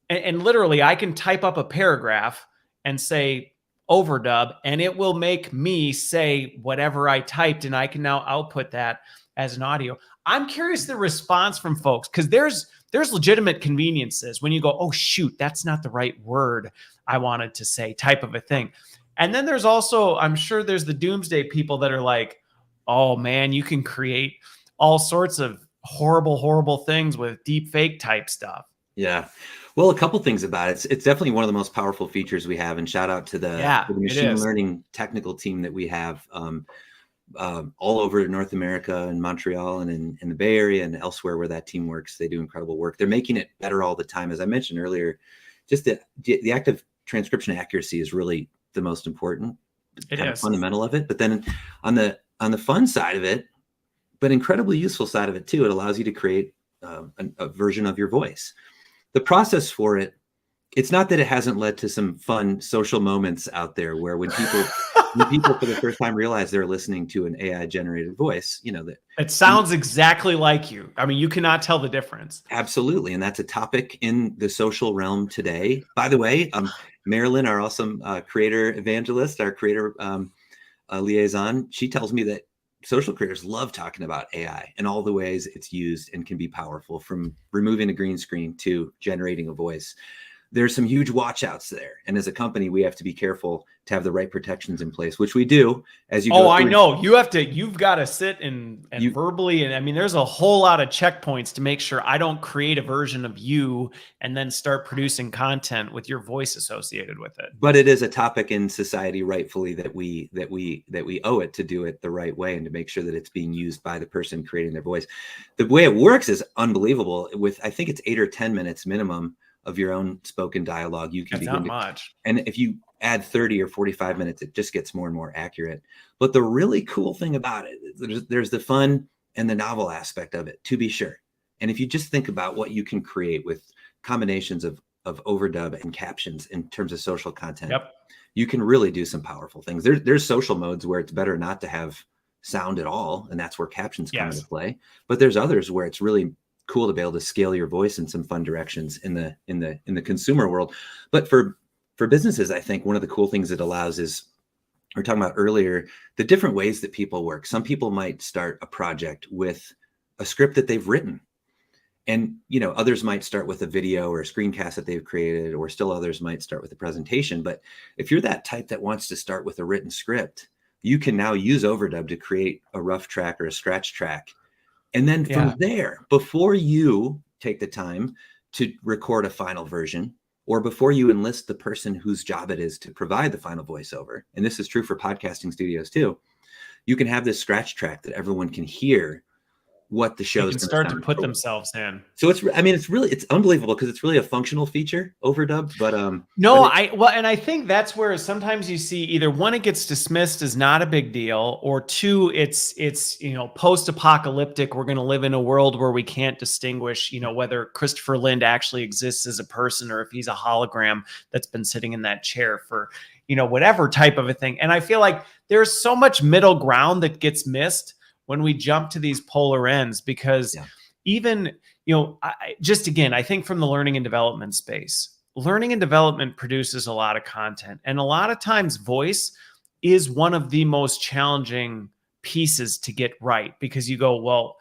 and literally I can type up a paragraph and say overdub, and it will make me say whatever I typed, and I can now output that as an audio. I'm curious the response from folks, because there's legitimate conveniences when you go, oh shoot, that's not the right word I wanted to say, type of a thing. And then there's also, I'm sure there's the doomsday people that are like, oh man, you can create all sorts of horrible things with deep fake type stuff.
Yeah. Well, a couple things about it. It's definitely one of the most powerful features we have, and shout out to the machine learning technical team that we have all over North America and Montreal and in the Bay Area and elsewhere where that team works. They do incredible work. They're making it better all the time. As I mentioned earlier, just the act of transcription accuracy is really the most important fundamental of it. But then on the fun side of it, but incredibly useful side of it too, it allows you to create a version of your voice. The process for it, it's not that it hasn't led to some fun social moments out there where when people for the first time realize they're listening to an AI generated voice, that
it sounds exactly like you. I mean, you cannot tell the difference.
Absolutely. And that's a topic in the social realm today. By the way, Marilyn, our awesome creator evangelist, our creator liaison, she tells me that social creators love talking about AI and all the ways it's used and can be powerful, from removing a green screen to generating a voice. There's some huge watch outs there. And as a company, we have to be careful to have the right protections in place, which we do as you go through.
I know. You've got to sit and verbally. And I mean, there's a whole lot of checkpoints to make sure I don't create a version of you and then start producing content with your voice associated with it.
But it is a topic in society, rightfully, that we owe it to do it the right way and to make sure that it's being used by the person creating their voice. The way it works is unbelievable. With, I think it's 8 or 10 minutes minimum of your own spoken dialogue, you can begin
not much.
And if you add 30 or 45 minutes, it just gets more and more accurate. But the really cool thing about it, there's the fun and the novel aspect of it, to be sure. And if you just think about what you can create with combinations of overdub and captions in terms of social content, you can really do some powerful things. There's social modes where it's better not to have sound at all, and that's where captions come into play. But there's others where it's really cool to be able to scale your voice in some fun directions in the consumer world. But for businesses, I think one of the cool things it allows is, we were talking about earlier, the different ways that people work. Some people might start a project with a script that they've written, and others might start with a video or a screencast that they've created, or still others might start with a presentation. But if you're that type that wants to start with a written script, you can now use Overdub to create a rough track or a scratch track. And then from there, before you take the time to record a final version, or before you enlist the person whose job it is to provide the final voiceover, and this is true for podcasting studios too, you can have this scratch track that everyone can hear what the show
They
is
can
going
start
to
to
sound
put
like.
themselves in.
So it's unbelievable because it's really a functional feature, overdubbed, but
No, and I think that's where sometimes you see either one, it gets dismissed as not a big deal, or two, it's post-apocalyptic. We're going to live in a world where we can't distinguish, whether Christopher Lind actually exists as a person or if he's a hologram that's been sitting in that chair for, whatever type of a thing. And I feel like there's so much middle ground that gets missed when we jump to these polar ends, because even, I think from the learning and development space, learning and development produces a lot of content. And a lot of times voice is one of the most challenging pieces to get right, because you go, well,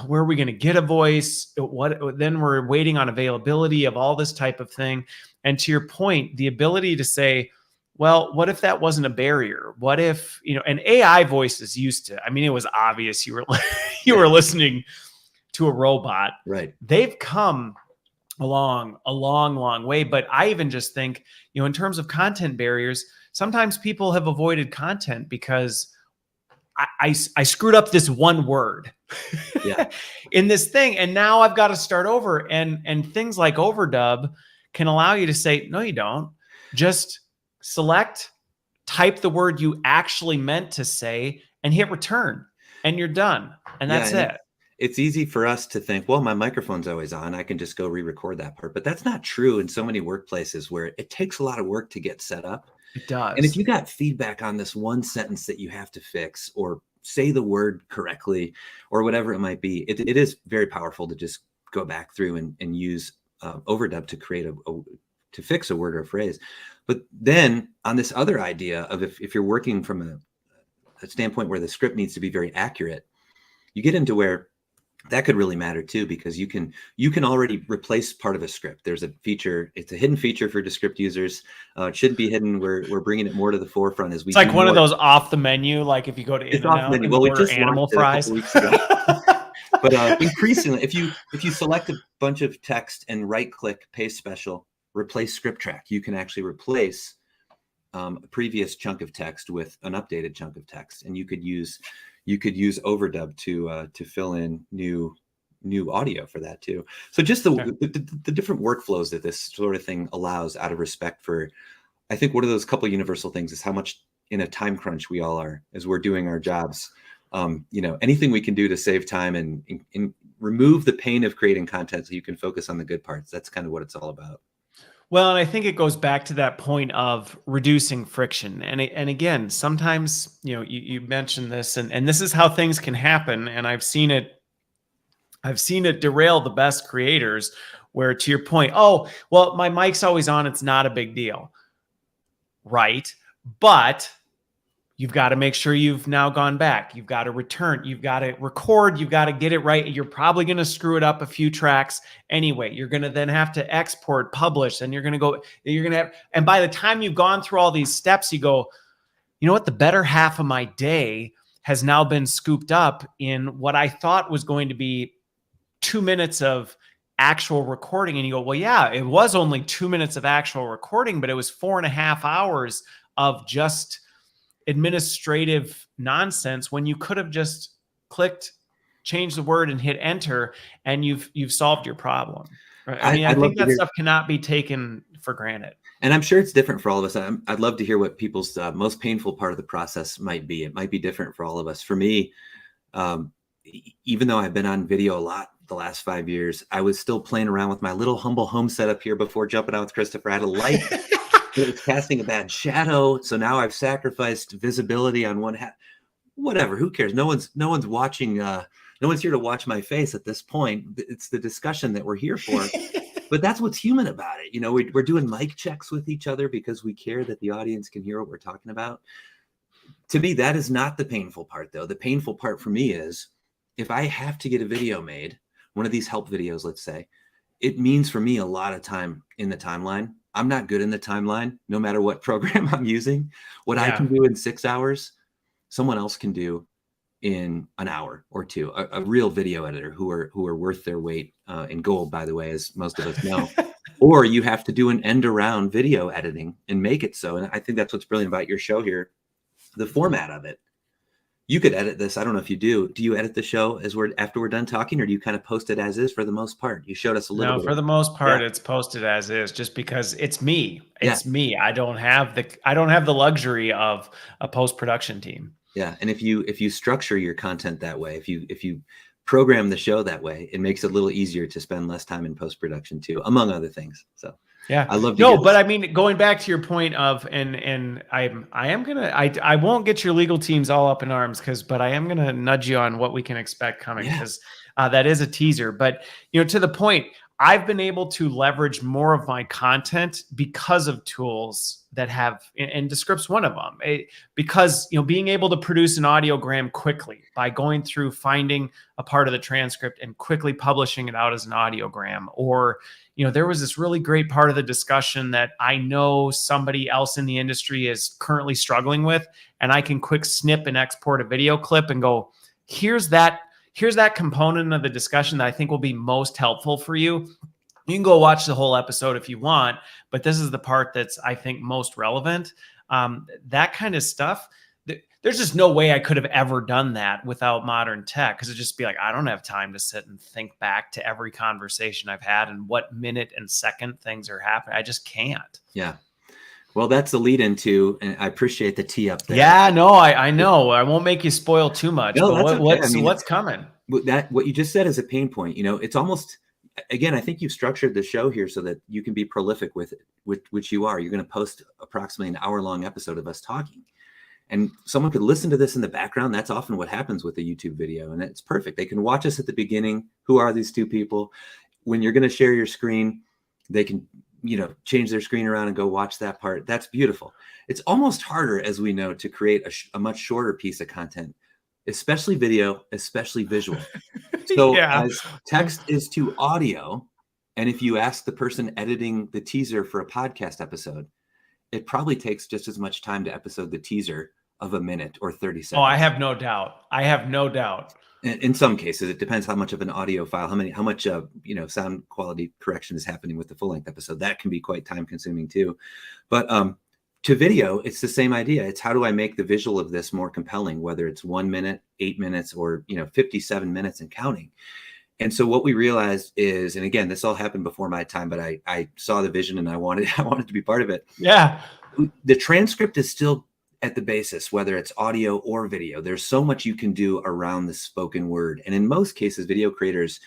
where are we going to get a voice? Then we're waiting on availability of all this type of thing. And to your point, the ability to say, well, what if that wasn't a barrier? What if, and AI voices used to, it was obvious you were listening to a robot.
Right.
They've come along a long, long way. But I even just think, in terms of content barriers, sometimes people have avoided content because I screwed up this one word in this thing. And now I've got to start over. And things like overdub can allow you to say, no, you don't. Just select, type the word you actually meant to say, and hit return, and you're done. And that's it.
It's easy for us to think, well, my microphone's always on, I can just go re-record that part. But that's not true in so many workplaces where it takes a lot of work to get set up.
It does.
And if you got feedback on this one sentence that you have to fix, or say the word correctly, or whatever it might be, it is very powerful to just go back through and use overdub to create to fix a word or a phrase. But then on this other idea of if you're working from a standpoint where the script needs to be very accurate, you get into where that could really matter too, because you can already replace part of a script. There's a feature, it's a hidden feature for Descript users. It shouldn't be hidden. We're bringing it more to the forefront as we.
It's like one of those off the menu, like if you go to In-N-Out and
we just
animal fries.
But increasingly, if you select a bunch of text and right-click Paste Special, replace script track, you can actually replace a previous chunk of text with an updated chunk of text, and you could use overdub to fill in new audio for that too. So just the different workflows that this sort of thing allows, out of respect for, I think one of those couple universal things is how much in a time crunch we all are as we're doing our jobs. Anything we can do to save time and remove the pain of creating content so you can focus on the good parts. That's kind of what it's all about.
Well, and I think it goes back to that point of reducing friction. And again, sometimes, you mentioned this, and this is how things can happen. And I've seen it derail the best creators, where, to your point, oh, well, my mic's always on, it's not a big deal. Right. But you've got to make sure you've now gone back. You've got to return. You've got to record. You've got to get it right. You're probably going to screw it up a few tracks anyway. You're going to then have to export, publish, and and by the time you've gone through all these steps, you go, you know what? The better half of my day has now been scooped up in what I thought was going to be 2 minutes of actual recording. And you go, well, yeah, it was only 2 minutes of actual recording, but it was 4.5 hours of just administrative nonsense, when you could have just clicked, changed the word, and hit enter, and you've solved your problem. Right? I think that stuff cannot be taken for granted.
And I'm sure it's different for all of us. I'd love to hear what people's most painful part of the process might be. It might be different for all of us. For me, even though I've been on video a lot the last 5 years, I was still playing around with my little humble home setup here before jumping out with Christopher. I had a light. It was casting a bad shadow. So now I've sacrificed visibility on one hat. Whatever, who cares? No one's watching. No one's here to watch my face at this point. It's the discussion that we're here for. But that's what's human about it. We're doing mic checks with each other because we care that the audience can hear what we're talking about. To me, that is not the painful part, though. The painful part for me is if I have to get a video made, one of these help videos, let's say, it means for me a lot of time in the timeline. I'm not good in the timeline, no matter what program I'm using. What I can do in 6 hours, someone else can do in an hour or two. A real video editor who are worth their weight in gold, by the way, as most of us know. Or you have to do an end-around video editing and make it so. And I think that's what's brilliant about your show here, the format of it. You could edit this. I don't know if you do. Do you edit the show after we're done talking, or do you kind of post it as is for the most part? You showed us a little
No,
bit.
for the most part, it's posted as is, just because it's me. It's me. I don't have the luxury of a post-production team.
Yeah, and if you structure your content that way, if you program the show that way, it makes it a little easier to spend less time in post-production too, among other things. So
yeah,
I love to
but I mean, going back to your point of, and I won't get your legal teams all up in arms, but I am gonna nudge you on what we can expect coming, because that is a teaser. But to the point, I've been able to leverage more of my content because of tools that have, and Descript's one of them, because being able to produce an audiogram quickly by going through, finding a part of the transcript and quickly publishing it out as an audiogram. Or there was this really great part of the discussion that I know somebody else in the industry is currently struggling with, and I can quick snip and export a video clip and go, here's that component of the discussion that I think will be most helpful for you. You can go watch the whole episode if you want, but this is the part that's, I think, most relevant. That kind of stuff. There's just no way I could have ever done that without modern tech, because it'd just be like, I don't have time to sit and think back to every conversation I've had and what minute and second things are happening. I just can't.
Yeah. Well, that's the lead into, and I appreciate the tee up there.
Yeah, no, I know. I won't make you spoil too much,
no,
but
okay.
what's coming?
What you just said is a pain point. It's almost, again, I think you've structured the show here so that you can be prolific with it, which you are. You're going to post approximately an hour-long episode of us talking. And someone could listen to this in the background. That's often what happens with a YouTube video, and it's perfect. They can watch us at the beginning. Who are these two people? When you're going to share your screen, they can, change their screen around and go watch that part. That's beautiful. It's almost harder, as we know, to create a much shorter piece of content, especially video, especially visual. So as text is to audio, and if you ask the person editing the teaser for a podcast episode, it probably takes just as much time to episode the teaser of a minute or 30 seconds.
Oh, I have no doubt.
In some cases, it depends how much of an audio file, how much sound quality correction is happening with the full length episode. That can be quite time consuming too. But to video, it's the same idea. It's how do I make the visual of this more compelling, whether it's 1 minute, 8 minutes, or 57 minutes and counting. And so what we realized is, and again, this all happened before my time, but I saw the vision and I wanted to be part of it.
Yeah.
The transcript is still at the basis, whether it's audio or video. There's so much you can do around the spoken word. And in most cases, video creators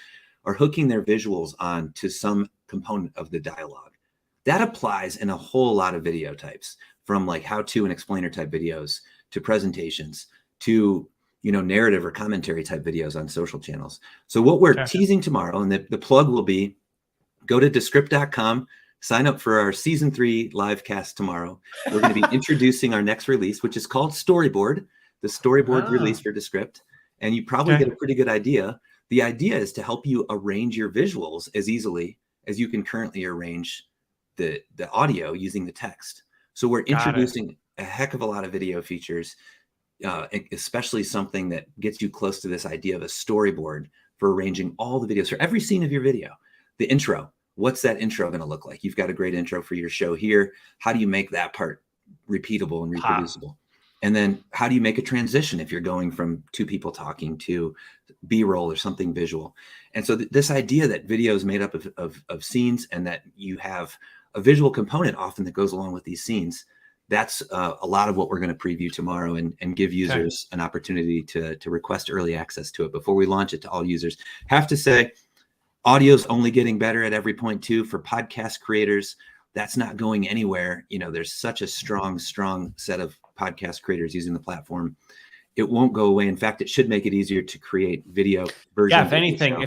are hooking their visuals on to some component of the dialogue. That applies in a whole lot of video types, from like how-to and explainer type videos to presentations to narrative or commentary type videos on social channels. So what we're teasing tomorrow, and the plug will be, go to Descript.com, sign up for our season 3 live cast tomorrow. We're going to be introducing our next release, which is called Storyboard, the storyboard release for Descript. And you probably get a pretty good idea. The idea is to help you arrange your visuals as easily as you can currently arrange the audio using the text. So we're introducing a heck of a lot of video features, especially something that gets you close to this idea of a storyboard for arranging all the videos for every scene of your video. The intro, what's that intro going to look like? You've got a great intro for your show here. How do you make that part repeatable and reproducible? And then how do you make a transition if you're going from two people talking to B-roll or something visual? And so this idea that video is made up of scenes, and that you have a visual component often that goes along with these scenes, that's a lot of what we're going to preview tomorrow, and give users an opportunity to request early access to it before we launch it to all users. Have to say, audio's only getting better at every point too. For podcast creators, that's not going anywhere. There's such a strong set of podcast creators using the platform. It won't go away. In fact, it should make it easier to create video versions.
Yeah, if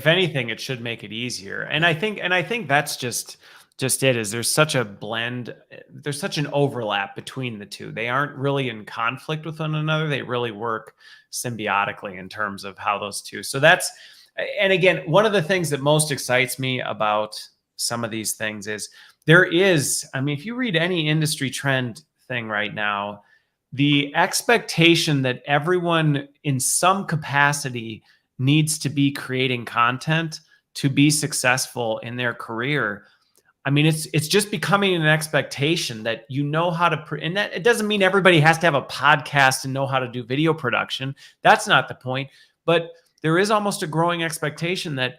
anything, it should make it easier. And I think that's just it. Is there's such a blend, there's such an overlap between the two. They aren't really in conflict with one another. They really work symbiotically in terms of how those two. So that's, and again, one of the things that most excites me about some of these things is if you read any industry trend thing right now, the expectation that everyone in some capacity needs to be creating content to be successful in their career, I mean, it's just becoming an expectation that you know how to, and that it doesn't mean everybody has to have a podcast and know how to do video production. That's not the point. But there is almost a growing expectation that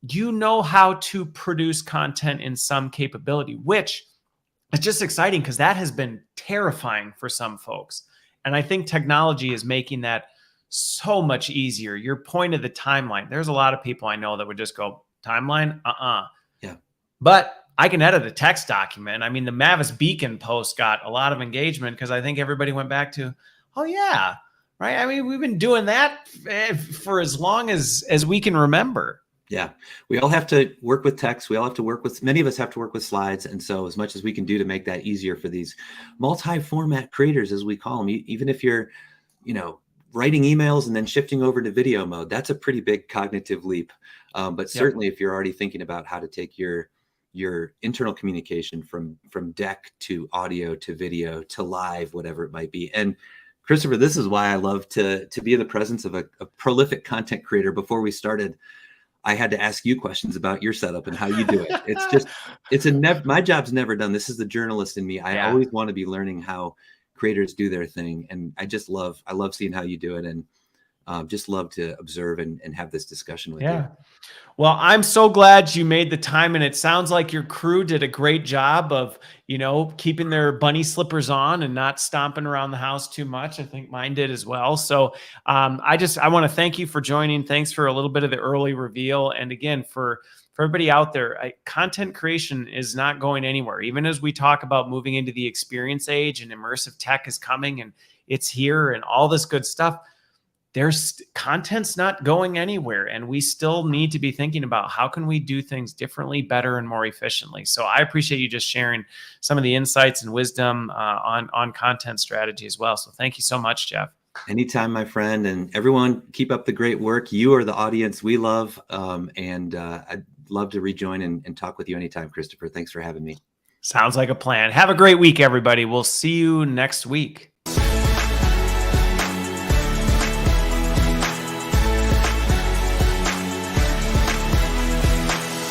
you know how to produce content in some capability, which is just exciting because that has been terrifying for some folks. And I think technology is making that so much easier. Your point of the timeline. There's a lot of people I know that would just go, timeline?
Yeah.
But I can edit a text document. I mean, the Mavis Beacon post got a lot of engagement because I think everybody went back to, oh yeah, right. I mean, we've been doing that for as long as we can remember.
Yeah, we all have to work with text. We all have to work with, many of us have to work with slides. And so as much as we can do to make that easier for these multi-format creators, as we call them, even if you're, writing emails and then shifting over to video mode, that's a pretty big cognitive leap. But certainly if you're already thinking about how to take your internal communication from deck to audio to video to live, whatever it might be. And Christopher, this is why I love to be in the presence of a prolific content creator. Before we started, I had to ask you questions about your setup and how you do it. It's just, my job's never done. This is the journalist in me. I always want to be learning how creators do their thing. And I love seeing how you do it, and just love to observe and have this discussion with you.
Well, I'm so glad you made the time, and it sounds like your crew did a great job of, keeping their bunny slippers on and not stomping around the house too much. I think mine did as well. So I want to thank you for joining. Thanks for a little bit of the early reveal. And again, for everybody out there, content creation is not going anywhere. Even as we talk about moving into the experience age and immersive tech is coming and it's here and all this good stuff, there's content's not going anywhere, and we still need to be thinking about how can we do things differently, better, and more efficiently. So I appreciate you just sharing some of the insights and wisdom on content strategy as well. So thank you so much, Jeff.
Anytime, my friend, and everyone, keep up the great work. You are the audience we love, and I'd love to rejoin and talk with you anytime, Christopher. Thanks for having me.
Sounds like a plan. Have a great week, everybody. We'll see you next week.